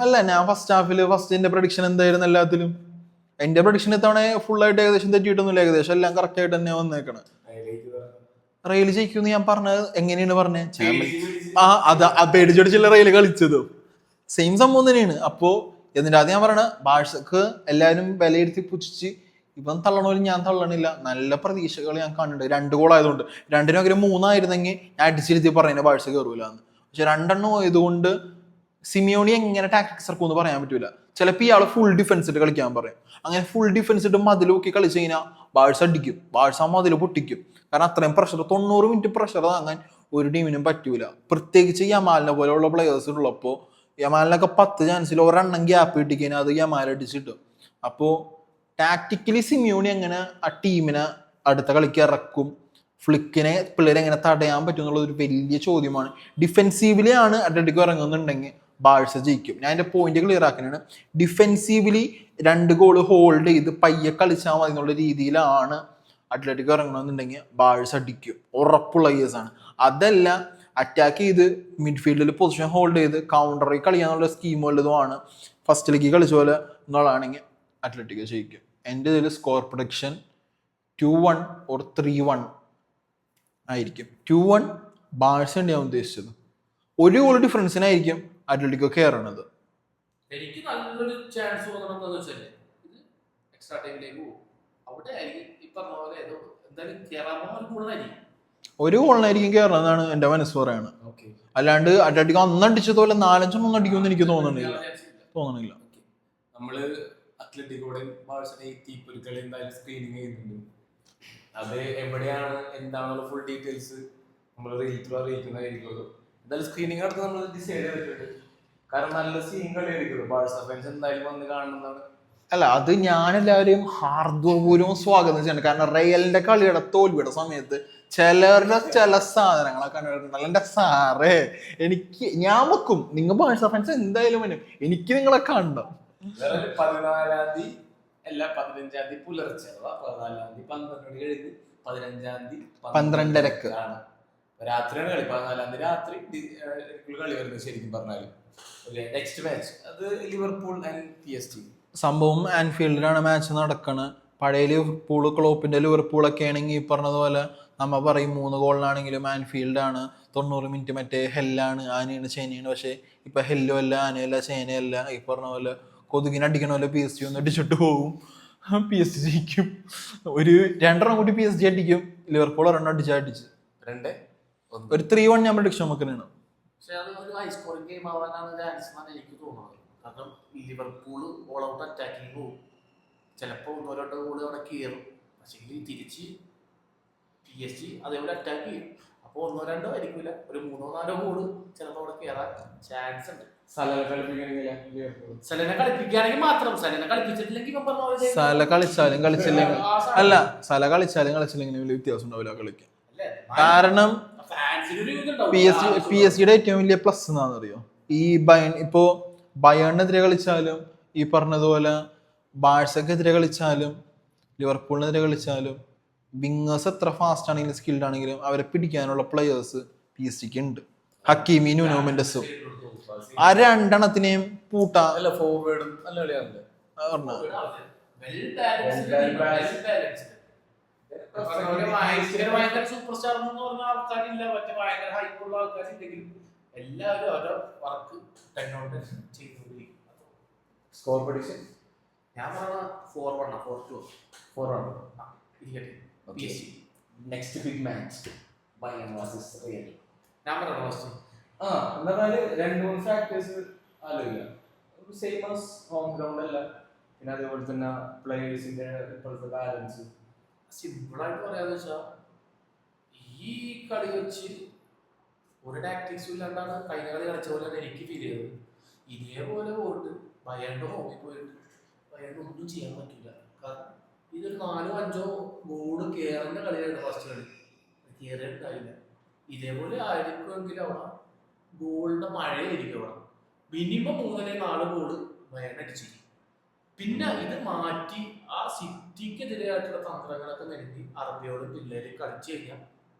അല്ല ഞാൻ ഫസ്റ്റിന്റെ പ്രഡിക്ഷൻ എന്തായിരുന്നു എല്ലാത്തിലും. എന്റെ പ്രഡിക്ഷൻ ഇത്തവണ ഫുൾ ആയിട്ട് ഏകദേശം തെറ്റിയിട്ടൊന്നുമില്ല, ഏകദേശം എല്ലാം കറക്റ്റ് ആയിട്ട് തന്നെ വന്നേക്കണം. റെയിൽ ജയിക്കുമെന്ന് ഞാൻ പറഞ്ഞത് എങ്ങനെയാണ് പറഞ്ഞത്? പേടിച്ചടിച്ചുള്ള റെയിൽ കളിച്ചത് സെയിം സംഭവം തന്നെയാണ്. അപ്പോ എന്നിട്ട് അത് ഞാൻ പറയണ ബാഴ്സക്ക് എല്ലാവരും വിലയിരുത്തി പുച്ഛിച്ച് ഇപ്പം തള്ളണോലും ഞാൻ തള്ളണില്ല. നല്ല പ്രതീക്ഷകൾ ഞാൻ കണ്ടിട്ടുണ്ട്. 2 ഗോൾ ആയതുകൊണ്ട്, 2-ന് പകരം 3 ആയിരുന്നെങ്കിൽ ഞാൻ അടിച്ചിരുത്തി പറഞ്ഞ ബാഴ്സ കയറൂലെന്ന്. പക്ഷെ 2 ആയതുകൊണ്ട് സിമിയോണി എങ്ങനെ ടാക്ടിക്സ് ഇറക്കുമെന്ന് പറയാൻ പറ്റൂല. ചിലപ്പോൾ ഇയാൾ ഫുൾ ഡിഫൻസ് ഇട്ട് കളിക്കാൻ പറയും. അങ്ങനെ ഫുൾ ഡിഫൻസ് ഇട്ട് മതിലൊക്കെ കളിച്ചു കഴിഞ്ഞാൽ ബാഴ്സ അടിക്കും, ബാഴ്സ മതിൽ പൊട്ടിക്കും. കാരണം അത്രയും പ്രഷർ, 90 മിനിറ്റ് പ്രഷർ താങ്ങാൻ ഒരു ടീമിനും പറ്റൂല. പ്രത്യേകിച്ച് യമാലിനെ പോലെയുള്ള പ്ലെയേഴ്സ് ഉള്ളപ്പോൾ. യമാലിനൊക്കെ 10 ചാൻസിൽ ഒരെണ്ണം ഗ്യാപ്പ് കിട്ടിക്കഴിഞ്ഞാൽ അത് യമാൽ അടിച്ചിട്ടും. അപ്പോൾ ടാക്ടിക്കലി സിമിയോണി എങ്ങനെ ആ ടീമിനെ അടുത്ത കളിക്ക് ഇറക്കും, ഫ്ലിക്കിനെ പിള്ളേരെ എങ്ങനെ തടയാൻ പറ്റും എന്നുള്ളത് ഒരു വലിയ ചോദ്യമാണ്. ഡിഫെൻസീവ്ലി ആണ് അത്ലറ്റിക്കോ ഇറങ്ങുന്നുണ്ടെങ്കിൽ ബാഴ്സ ജയിക്കും. ഞാൻ എൻ്റെ പോയിന്റ് ക്ലിയർ ആക്കാനാണ്. ഡിഫെൻസീവ്ലി 2 ഗോൾ ഹോൾഡ് ചെയ്ത് പയ്യെ കളിച്ചാൽ മതി എന്നുള്ള രീതിയിലാണ് അത്ലറ്റിക്കോ ഇറങ്ങണമെന്നുണ്ടെങ്കിൽ ബാഴ്സ അടിക്കും, ഉറപ്പുള്ള കേസാണ്. അതല്ല അറ്റാക്ക് ചെയ്ത് മിഡ്ഫീൽഡിൽ പൊസിഷൻ ഹോൾഡ് ചെയ്ത് കൗണ്ടറിൽ കളിക്കാന്നുള്ള സ്കീം വല്ലതുമാണ് ഫസ്റ്റിലേക്ക് കളിച്ച പോലെ എന്നുള്ളതാണെങ്കിൽ അത്ലറ്റിക്കോ ജയിക്കും. എൻ്റെ ഇതിൽ സ്കോർ പ്രൊഡിക്ഷൻ 2-1 or 3-1 ആയിരിക്കും. 2-1 ബാഴ്സ ഉണ്ട് ഞാൻ ഉദ്ദേശിച്ചത്. 1 ഗോൾ ഡിഫറൻസിനായിരിക്കും അത്ലറ്റിക്കോ കയറണത്. എനിക്ക് നല്ലൊരു ചാൻസ് തോന്നണമെന്ന് വെച്ചാൽ എക്സ്ട്രാ ടൈമിലേക്ക് പോകും. അവിടെ ഈ പറഞ്ഞ പോലെ എന്തായാലും കേറാൻ 1 ഗോളിനായിരിക്കും കയറണമെന്നാണ് എൻ്റെ മനസ്സ് പറയണത്. അല്ലാണ്ട് അത്ലറ്റിക്കോ അന്നടിച്ചതുപോലെ 4-5 അടിക്കുമെന്ന് എനിക്ക് തോന്നണില്ല. നമ്മള് അത്ലറ്റിക്കോടെ എന്തായാലും സ്ക്രീനിങ് ചെയ്യുന്നുണ്ട്. അത് എവിടെയാണ് എന്താണെന്നുള്ള ഫുൾ ഡീറ്റെയിൽസ് നമ്മൾ അറിയിക്കുന്നതായിരിക്കുമല്ലോ. എന്തായാലും സ്ക്രീനിങ് അടുത്ത് നമ്മൾ ഡിസൈഡ് ചെയ്തിട്ടുണ്ട്. കാരണം നല്ല സീൻ കളിയായിരിക്കുമല്ലോ, ബാഴ്സ ഫാൻസ് എന്തായാലും വന്ന് കാണുന്നതാണ്. അല്ല അത് ഞാനെല്ലാവരെയും ഹാർദവപൂർവ്വം സ്വാഗതം ചെയ്യണം. കാരണം റയലിന്റെ കളിയുടെ തോൽവിയുടെ സമയത്ത് ചിലരുടെ ചില സാധനങ്ങളൊക്കെ കണ്ടിട്ടുണ്ടല്ലോ. എൻ്റെ സാറേ ഞാൻ വെക്കും, നിങ്ങൾ ബാഴ്സ ഫാൻസ് എന്തായാലും വരും, എനിക്ക് നിങ്ങളെ കണ്ടോ. 14-ാം തീയതി അല്ല 15-ാം തീയതി പുലർച്ചെ, 14-ാം തീയതി 12 മണി കഴിഞ്ഞ് 15-ാം തീയതി 12:30 ആണ് രാത്രിയാണ് കളി. 14-ാം തീയതി രാത്രി കളി വരുന്നത്. ശരിക്കും പറഞ്ഞാല് നെക്സ്റ്റ് മാച്ച് അത് ലിവർപൂൾ ആൻഡ് PSG. സംഭവം ആൻഫീൽഡിലാണ് മാച്ച് നടക്കണത്. പഴയ ലിവർപൂൾ ക്ലോപ്പിന്റെ ലിവർപൂളൊക്കെ ആണെങ്കിൽ ഈ പറഞ്ഞതുപോലെ നമ്മ പറയും 3 ഗോളിനാണെങ്കിലും ആൻഫീൽഡ് ആണ്, 90 മിനിറ്റ് മറ്റേ ഹെല്ലാണ്, ആനയാണ് ചേനയാണ്. പക്ഷെ ഇപ്പൊ ഹെല്ലോ അല്ല, ആനയല്ല, ചേനയല്ല. ഈ പറഞ്ഞ പോലെ കൊതുകിനെ അടിക്കണ പോലെ PSG ഒന്ന് അടിച്ചിട്ട് പോകും. PSG ജയിക്കും. ഒരു 2 കൂടി PSG അടിക്കും. ലിവർപൂൾ 2 അടിച്ച് 2-1 ഒരു 3-1 ഞാൻ പ്രഡിക്ഷൻ വെക്കുന്നതാണ്. പക്ഷെ അത് ഒരു ഹൈ സ്കോറിംഗ് ഗെയിം ആവാനാണ് ചാൻസ് എന്നാണ് എനിക്ക് തോന്നുന്നത്. കാരണം ലിവർപൂൾ ഓൾ ഔട്ട് അറ്റാക്കിങ് പോകും, ചിലപ്പോൾ 1-2 ഗോള് അവിടെ കയറും. പക്ഷേ തിരിച്ച് PSG അതേപോലെ അറ്റാക്ക് ചെയ്യും. അപ്പോൾ 1-2 ആയിരിക്കില്ല, ഒരു 3-4 ഗോള് ചിലപ്പോൾ അവിടെ കയറാൻ ചാൻസ് ഉണ്ട്. സലനെ കളിപ്പിക്കുകയാണെങ്കിൽ സലനെ കളിപ്പിക്കുകയാണെങ്കിൽ മാത്രം. സലനെ കളിപ്പിച്ചിട്ടില്ലെങ്കിൽ ഇപ്പം പറഞ്ഞ പോലെ സല കളിച്ചാലും കളിച്ചില്ലെങ്കിൽ അല്ല, സല കളിച്ചാലും കളിച്ചില്ലെങ്കിൽ വലിയ വ്യത്യാസം ഉണ്ടാവില്ല കളിക്കാൻ. കാരണം PSG-യുടെ ഏറ്റവും വലിയ പ്ലസ് എന്താണെന്നറിയോ, ഈ ഇപ്പോ ബയേണിനെതിരെ കളിച്ചാലും, ഈ പറഞ്ഞതുപോലെ ബാഴ്സക്കെതിരെ കളിച്ചാലും, ലിവർപൂളിനെതിരെ കളിച്ചാലും, വിങ്ങേഴ്സ് എത്ര ഫാസ്റ്റ് ആണെങ്കിലും സ്കിൽഡ് ആണെങ്കിലും അവരെ പിടിക്കാനുള്ള പ്ലെയേഴ്സ് PSG-ക്ക് ഉണ്ട്. ഹക്കീമി, നുനോ മെൻഡസും ആ 2 എണ്ണത്തിനെയും പൂട്ടാ. ഫോർവേഡും നല്ല കളിയാണല്ലേ. ഭയങ്കര സൂപ്പർ സ്റ്റാർ എന്ന് പറഞ്ഞ ആൾക്കാരില്ല, മറ്റേ ഭയങ്കര ഹൈപ്പുള്ള ആൾക്കാരുണ്ടെങ്കിലും എല്ലാവരും അവരുടെ വർക്ക് ചെയ്തുകൊണ്ടിരിക്കും. സ്കോർ പ്രഡിക്ഷൻ ഞാൻ പറഞ്ഞ 4-1 4-2 ഇരിക്കട്ടെ. Next big match Bayern versus Real. ഞാൻ പറഞ്ഞ ഫസ്റ്റ് എന്താ പറയുക, 2-3 ഫാക്ടേഴ്സ് ആലോചിക്കാം. സെയിം ആസ് ഹോം ഗ്രൗണ്ട് അല്ല, പിന്നെ അതേപോലെ തന്നെ പ്ലേയേഴ്സിന്റെ ഇപ്പോഴത്തെ ബാലൻസ്. സിമ്പിളായിട്ട് പറയാന്ന് വെച്ചാൽ ഈ കളി വെച്ച് ഒരു ടാക്ടിക്സും ഇല്ലാണ്ടാണ് കഴിഞ്ഞ കളി കളിച്ച പോലെ എനിക്ക് ഫീൽ ചെയ്തത്. ഇതേപോലെ പോയിട്ട് ബയേണിന്റെ ഹോമിൽ പോയിട്ട് ബയേണിന് ഒന്നും ചെയ്യാൻ പറ്റില്ല. കാരണം ഇതൊരു 4-5 ഗോള് കേരള കളിയായിരുന്നു ഫസ്റ്റ് കളി, കയറിയിട്ടുണ്ടായില്ല. ഇതേപോലെ ആയിരിക്കുമെങ്കിൽ അവിടെ ഗോളിന്റെ മഴയായിരിക്കും. അവിടെ മിനിമം 3-4 ഗോള് ബയേൺ അടിച്ചിരിക്കും. പിന്നെ ഇത് മാറ്റി ആ സിറ്റിക്കെതിരെയായിട്ടുള്ള തന്ത്രങ്ങളൊക്കെ നൽകി അറബിയോടും പിള്ളേരും കളിച്ചു കഴിഞ്ഞാൽ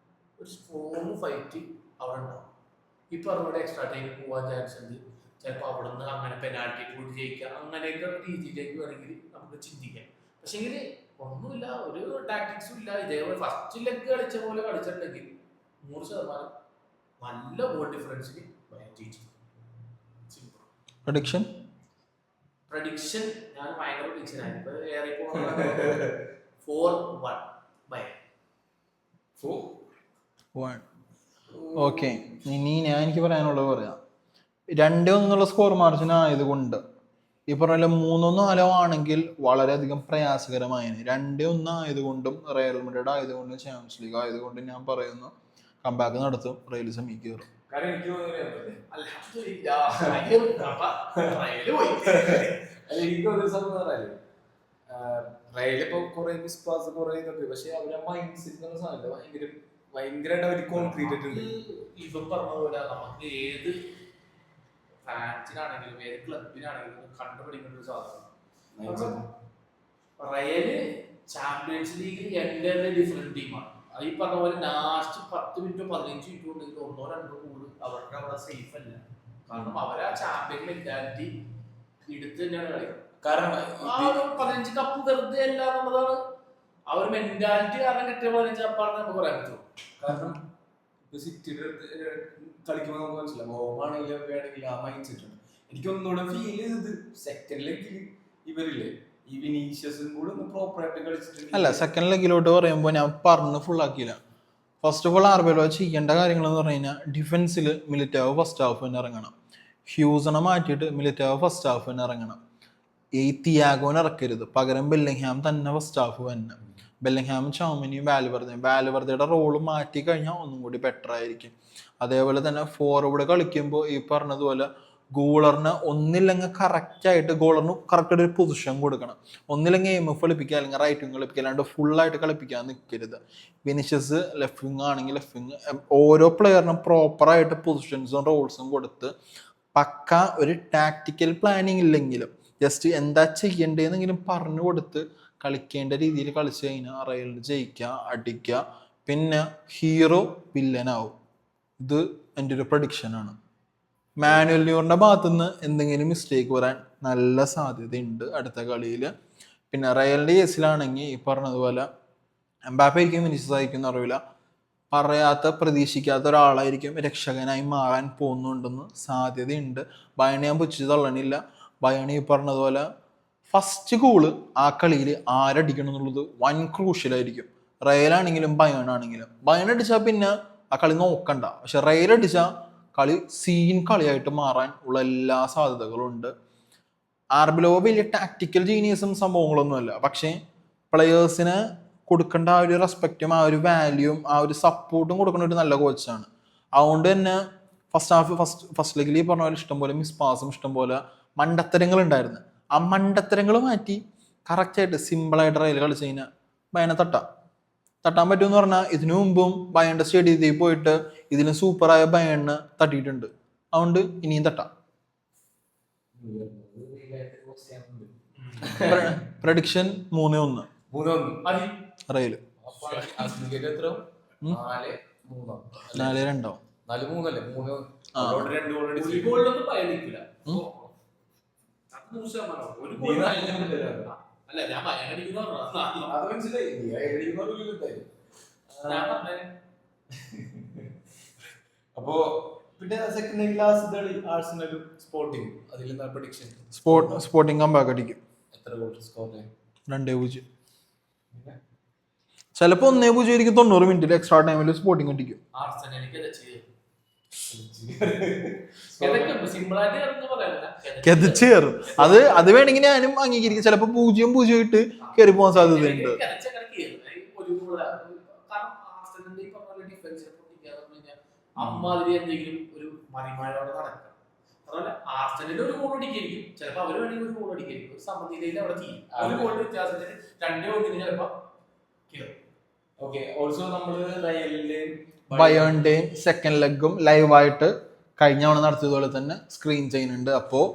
ഒരു സ്ട്രോങ് ഫൈറ്റ് അവിടെ ഉണ്ടാവും. ഈ പറഞ്ഞ എക്സ്ട്രാ ടൈം പോകാൻ ചാൻസ് ഉണ്ട്. ചിലപ്പോൾ അവിടെ നിന്ന് അങ്ങനെ പെനാൽറ്റി കൂടി ജയിക്കാം, അങ്ങനെയൊക്കെ രീതിയിലേക്ക് വേണമെങ്കിൽ നമുക്ക് ചിന്തിക്കാം. പക്ഷേങ്കിൽ ഒന്നുമില്ല, ഒരു ടാക്ടിക്സും ഇല്ല. ഇതേപോലെ ഫസ്റ്റ് ലെഗ് കളിച്ച പോലെ കളിച്ചിട്ടുണ്ടെങ്കിൽ 100% നല്ല ഗോൾ ഡിഫറൻസിന് ജയിച്ചു. സിമ്പിൾ പ്രഡിക്ഷൻ ഞാൻ ഭയങ്കര പ്രഡിക്ഷൻ ആയിരുന്നു. ഏറെ 4-1 ബയേൺ. ഓക്കെ, ഇനി എനിക്ക് പറയാനുള്ളത് പറയാം. 2-1 സ്കോർ മാർജിൻ ആയതുകൊണ്ട് ഈ പറഞ്ഞ 3-4 ആണെങ്കിൽ വളരെയധികം പ്രയാസകരമായിരുന്നു. 2-1 ആയതുകൊണ്ടും റയൽ മാഡ്രിഡ് ആയതുകൊണ്ടും ചാമ്പ്യൻസ് ലീഗ് ആയതുകൊണ്ടും ഞാൻ പറയുന്നു കംബാക്ക് നടത്തും, റയൽ സെമി കയറും. റയലിപ്പോ കുറെ മിസ്പാസ് കുറെ ഇതൊക്കെ, പക്ഷെ അവരെ മൈൻഡ് സെറ്റ് എന്ന സാധനം ഭയങ്കരമായിട്ട് അവർ കോൺക്രീറ്റ് ആയിട്ടുണ്ട്. ഇപ്പം പറഞ്ഞ പോലെ നമുക്ക് ഏത് ഫാൻസിനാണെങ്കിലും ഏത് ക്ലബിനാണെങ്കിലും കണ്ടുപിടിക്കേണ്ട ഒരു സാധനം. റയല് ചാമ്പ്യൻസ് ലീഗിൽ എൻ്റെ ഡിഫറെന്റ് ടീമാണ്. ഈ പറഞ്ഞ പോലെ ലാസ്റ്റ് 10 മിനിറ്റോ 15 മിനിറ്റോ ഉണ്ടെങ്കിൽ 1-2 ഗോള് അവർക്ക് അവിടെ സേഫ് അല്ല. കാരണം അവരാ ചാമ്പ്യൻ മെന്റാലിറ്റി എടുത്ത് തന്നെയാണ് കളിക്കുന്നത്. കാരണം ആ ഒരു 15 കപ്പ് വെറുതെ അല്ല എന്നുള്ളതാണ് ആ ഒരു മെന്റാലിറ്റി. കാരണം കിട്ടിയ 15 കപ്പാണ് നമുക്ക് പറയാൻ പറ്റുള്ളൂ. കാരണം ഇപ്പൊ സിറ്റിയുടെ കളിക്കുമ്പോൾ നമുക്ക് മനസ്സിലാവും, ഹോമാണെങ്കിലും വേണമെങ്കിൽ ആ മൈൻഡ് സെറ്റ് ഉണ്ട്. എനിക്കൊന്നുകൂടെ ഫീൽ ചെയ്തത് സെക്കൻഡ് ലെഗിൽ ഇവരില്ലേ ഈ വിനീഷ്യസും കൂടെ ഒന്ന് പ്രോപ്പറായിട്ട് കളിച്ചിട്ടുണ്ട്. അല്ല, സെക്കൻഡ് ലെഗിലോട്ട് പറയുമ്പോൾ ഞാൻ പറഞ്ഞ് ഫുൾ ആക്കിയില്ല. ഫസ്റ്റ് ഓഫ് ഓൾ ആർബേലോ ചെയ്യേണ്ട കാര്യങ്ങൾ എന്ന് പറഞ്ഞു കഴിഞ്ഞാൽ ഡിഫൻസിൽ മിലിറ്റാവ് ഫസ്റ്റ് ഹാഫ് തന്നെ ഇറങ്ങണം. ഹ്യൂസണെ മാറ്റിയിട്ട് മിലിറ്റാവ് ഫസ്റ്റ് ഹാഫ് തന്നെ ഇറങ്ങണം. ഈ തിയാഗോനെ ഇറക്കരുത്, പകരം ബെല്ലിംഗ്ഹാം തന്നെ ഫസ്റ്റ് ഹാഫ് തന്നെ. ബെല്ലിംഗ്ഹാം, ചൗമിനിയും വാൽവർദയുടെ റോള് മാറ്റി കഴിഞ്ഞാൽ ഒന്നും കൂടി ബെറ്റർ ആയിരിക്കും. അതേപോലെ തന്നെ ഫോർവേഡ് കളിക്കുമ്പോൾ ഈ പറഞ്ഞതുപോലെ ഗോളറിന് ഒന്നില്ലെങ്കിൽ കറക്റ്റായിട്ട് ഗോളറിന് കറക്റ്റായിട്ട് ഒരു പൊസിഷൻ കൊടുക്കണം. ഒന്നില്ലെങ്കിൽ എം എഫ് കളിപ്പിക്കുക, അല്ലെങ്കിൽ റൈറ്റ് വിങ് കളിപ്പിക്കുക, അല്ലാണ്ട് ഫുള്ളായിട്ട് കളിപ്പിക്കാൻ നിൽക്കരുത്. വിനിഷ്യസ് ലെഫ്റ്റ് വിങ് ആണെങ്കിൽ ലെഫ്റ്റ് വിങ്, ഓരോ പ്ലെയറിനും പ്രോപ്പറായിട്ട് പൊസിഷൻസും റോൾസും കൊടുത്ത് പക്ക ഒരു ടാക്ടിക്കൽ പ്ലാനിങ് ഇല്ലെങ്കിലും ജസ്റ്റ് എന്താ ചെയ്യേണ്ടതെന്നെങ്കിലും പറഞ്ഞു കൊടുത്ത് കളിക്കേണ്ട രീതിയിൽ കളിച്ചു കഴിഞ്ഞാൽ റയലിന് ജയിക്കുക, അടിക്കുക. പിന്നെ ഹീറോ വില്ലനാവും. ഇത് എൻ്റെ ഒരു പ്രഡിക്ഷനാണ്. മാനുവൽ ന്യൂറിൻ്റെ ഭാഗത്തുനിന്ന് എന്തെങ്കിലും മിസ്റ്റേക്ക് വരാൻ നല്ല സാധ്യതയുണ്ട് അടുത്ത കളിയിൽ. പിന്നെ റയലിൻ്റെ കേസിലാണെങ്കിൽ ഈ പറഞ്ഞതുപോലെ എംബാപ്പെ ആയിരിക്കും വിനിഷ്യസ് ആയിരിക്കും അറിയില്ല. പ്രതീക്ഷിക്കാത്ത ഒരാളായിരിക്കും രക്ഷകനായി മാറാൻ പോകുന്നുണ്ടെന്ന് സാധ്യതയുണ്ട്. ബയൺ ഞാൻ പുച്ഛിച്ച് തള്ളണില്ല. ബയൺ ഈ പറഞ്ഞതുപോലെ ഫസ്റ്റ് ഗോള് ആ കളിയിൽ ആരടിക്കണം എന്നുള്ളത് വൻ ക്രൂഷ്യലായിരിക്കും. റയലാണെങ്കിലും ബയൺ ആണെങ്കിലും. ബയൺ അടിച്ചാൽ പിന്നെ ആ കളി നോക്കണ്ട. പക്ഷെ റയൽ അടിച്ചാൽ കളി സീൻ കളിയായിട്ട് മാറാൻ ഉള്ള എല്ലാ സാധ്യതകളും ഉണ്ട്. ആർബിലോ വലിയ ടാക്ടിക്കൽ ജീനിയസും സംഭവങ്ങളൊന്നുമല്ല. പക്ഷേ പ്ലെയേഴ്സിന് കൊടുക്കേണ്ട ആ ഒരു റെസ്പെക്റ്റും ആ ഒരു വാല്യൂവും ആ ഒരു സപ്പോർട്ടും കൊടുക്കുന്ന ഒരു നല്ല കോച്ചാണ്. അതുകൊണ്ട് തന്നെ ഫസ്റ്റ് ലെഗിൽ ഈ പറഞ്ഞ പോലെ ഇഷ്ടംപോലെ മിസ് പാസും ഇഷ്ടംപോലെ മണ്ടത്തരങ്ങൾ ഉണ്ടായിരുന്നു. ആ മണ്ടത്തരങ്ങൾ മാറ്റി കറക്റ്റായിട്ട് സിമ്പിളായിട്ട് റയൽ കളിച്ച് കഴിഞ്ഞാൽ ബയനെ തട്ടാൻ പറ്റുമെന്ന് പറഞ്ഞാൽ ഇതിനു മുമ്പും ബയന്റെ സ്റ്റേഡിയത്തിൽ പോയിട്ട് ഇതിലും സൂപ്പറായ ബയണിന് തട്ടിയിട്ടുണ്ട്. അതുകൊണ്ട് ഇനിയും തട്ടാം. Prediction 3-1 Real. 4-2 അപ്പോ പിന്നെ സെക്കൻഡ് ക്ലാസ് ആഴ്സണലും സ്പോർട്ടിംഗ് അതിലെന്താ പ്രഡിക്ഷൻ? സ്പോർട്ടിംഗ് കംബാക്ക് അടിക്കും. എത്ര ഗോൾ സ്കോർ? 2-0. ചിലപ്പോ 1-0 ആയിരിക്കും. 90 മിനിറ്റിൽ എക്സ്ട്രാ ടൈമിൽ സ്പോർട്ടിംഗ് അടിക്കും. കെതിച്ചേറും. അത് വേണമെങ്കിൽ ഞാനും അംഗീകരിക്കും. ചിലപ്പോ 0-0 ഇട്ട് കയറി പോകാൻ സാധ്യതയുണ്ട്. അമ്മാതിരി എന്തെങ്കിലും ഒരു മറിമായോടെ നടക്കാം. അതുപോലെ ആർസനലിൽ ഒരു ഗോൾ അടിക്കായിരിക്കും. ചിലപ്പോൾ അവർ വേണമെങ്കിൽ ഒരു ഗോൾ അടിക്കായിരിക്കും. ഒരു സമനിലയിൽ അവിടെ തീരും. ഒരു ഗോൾ വ്യത്യാസത്തിന് 2-1 ചിലപ്പോ കയറും. ഓക്കെ. ഓൾസോ നമ്മള് ബയേണിന്റെയും സെക്കൻഡ് ലെഗും ലൈവായിട്ട് കഴിഞ്ഞ തവണ നടത്തിയതുപോലെ തന്നെ സ്ക്രീൻ ചെയ്യുന്നുണ്ട്. അപ്പോൾ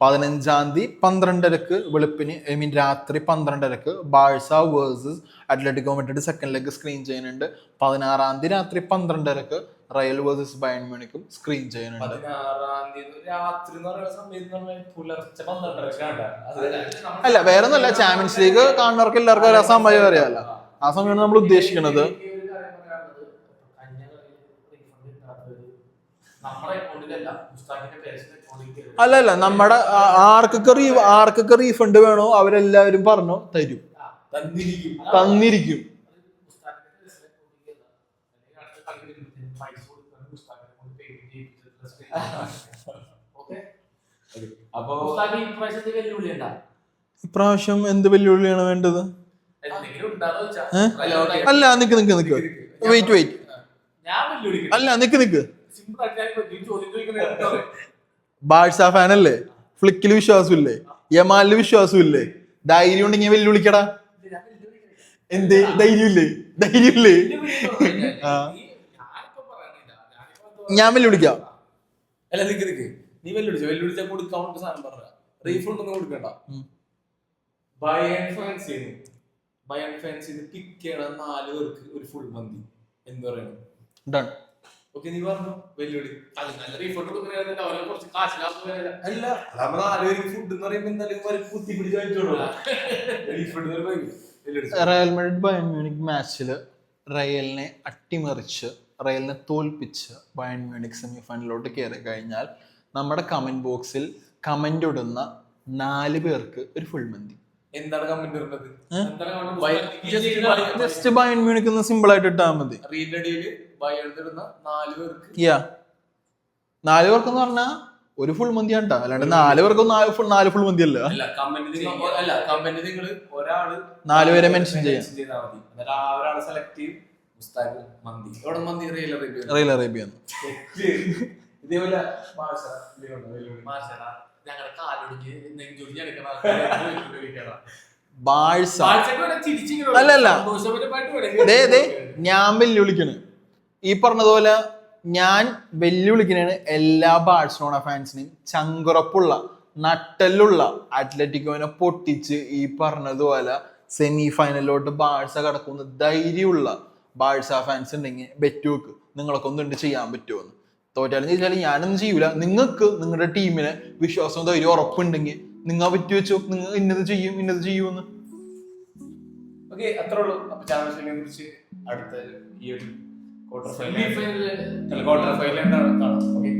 15-ാം തീയതി 12:30 വെളുപ്പിന് രാത്രി 12:30 Barca versus Atletico Madrid second leg screen ചെയ്യുന്നുണ്ട്. 16-ാം തീയതി രാത്രി 12:30 റയൽ വേഴ്സസ് ബയൺ മ്യൂണിക്കും സ്ക്രീൻ ചെയ്യുന്നുണ്ട്. 16-ാം തീയതി രാത്രി അല്ല, വേറെ ഒന്നുമല്ല. ചാമ്പ്യൻസ് ലീഗ് കാണുന്നവർക്ക് എല്ലാവർക്കും ഒരു സമയം അറിയാമല്ലോ. ആ സമയമാണ് നമ്മൾ ഉദ്ദേശിക്കുന്നത്. അല്ല, നമ്മുടെ ആർക്കൊക്കെ റീഫണ്ട് വേണോ അവരെല്ലാവരും പറഞ്ഞോ തരും, തന്നിരിക്കും. ഇപ്രാവശ്യം എന്ത് വെല്ലുവിളിയാണ് വേണ്ടത്? അല്ല, നിക്ക് വെയിറ്റ് അല്ല, നിക്ക് ബാഴ്സ ഫാനല്ലേ? ഫ്ലിക്കില് വിശ്വാസമില്ലേ? യമാലില് വിശ്വാസമില്ലേ? ധൈര്യം ഉണ്ടെങ്കിൽ വെല്ലുവിളിക്കടാ. എന്ത് ധൈര്യമില്ലേ? ഞാൻ വെല്ലുവിളിക്കാം. അല്ല, നിക്ക് നീ വെല്ലുവിളിച്ച കൊടുക്കാൻ സാധനം പറഞ്ഞ റീഫണ്ട് ഒന്നും കൊടുക്കണ്ട. ബയൺ ഫാൻസിന് പിക്ക് ചെയ്യണം 4 പേർക്ക് ഒരു ഫുൾ മന്തി. എന്ത് പറയണം? ഡൺ. ഓക്കെ, നീ പറഞ്ഞു വെല്ലുവിളി. അല്ല, 4 പേർക്ക് ഫുഡ് എന്ന് പറയുമ്പോ എന്തായാലും കുത്തി പിടിച്ച് കഴിച്ചോളൂ. റയൽ മാഡ്രിഡ് ബയൺ മ്യൂണിക് മാച്ചിൽ റയലിനെ അട്ടിമറിച്ച് റയലിനെ തോൽപ്പിച്ച് ബയൺ മ്യൂണിക് സെമി ഫൈനലിലോട്ട് കയറി കഴിഞ്ഞാൽ നമ്മുടെ കമന്റ് ബോക്സിൽ കമന്റ് ഇടുന്ന 4 പേർക്ക് ഒരു ഫുൾ മന്തി. എന്താണ് കമന്റ് ഇടുന്നത്? ജസ്റ്റ് ബയൺ മ്യൂണിക് എന്ന് സിമ്പിൾ ആയിട്ട് ഇട്ടാൽ മതി. 4 പേർക്കെന്ന് പറഞ്ഞാൽ ഒരു ഫുൾ മന്തി ആണ്ടാ. അല്ലാണ്ട് 4 പേർക്കും 4 ഫുൾ മന്തി അല്ല. 4 പേരെ മെൻഷൻ ചെയ്യാം. Real Arabia. അല്ലല്ല, ഞാൻ വെല്ലുവിളിക്കണ്. ഈ പറഞ്ഞതുപോലെ ഞാൻ വെല്ലുവിളിക്കണാണ് എല്ലാ ബാഴ്സലോണ ഫാൻസിനെയും. ചങ്കുറപ്പുള്ള നട്ടലുള്ള അത്ലറ്റിക്കോനെ പൊട്ടിച്ച് ഈ പറഞ്ഞതുപോലെ സെമി ഫൈനലിലോട്ട് ബാഴ്സ കടക്കുന്ന ധൈര്യമുള്ള ബാഴ്സ ഫാൻസ് ഉണ്ടെങ്കിൽ ബെറ്റ് വെക്ക്. നിങ്ങളൊക്കെ ഒന്നുണ്ട് ചെയ്യാൻ പറ്റുമോന്ന്. തോറ്റാലും ചോദിച്ചാലും ഞാനൊന്നും ചെയ്യൂല. നിങ്ങൾക്ക് നിങ്ങളുടെ ടീമിനെ വിശ്വാസവും ധൈര്യം ഉറപ്പുണ്ടെങ്കിൽ നിങ്ങൾ പറ്റി വെച്ചോ. നിങ്ങൾ ഇന്നത് ചെയ്യുമെന്ന്. ഓക്കെ, അത്രേ ഉള്ളൂ. അപ്പൊ ചാമ്പ്യൻസ് ലീഗിനെ കുറിച്ച് അടുത്ത ഈ ഒരു ക്വാർട്ടർ ഫൈനൽ എന്താണ് കാണാം. ഓക്കെ.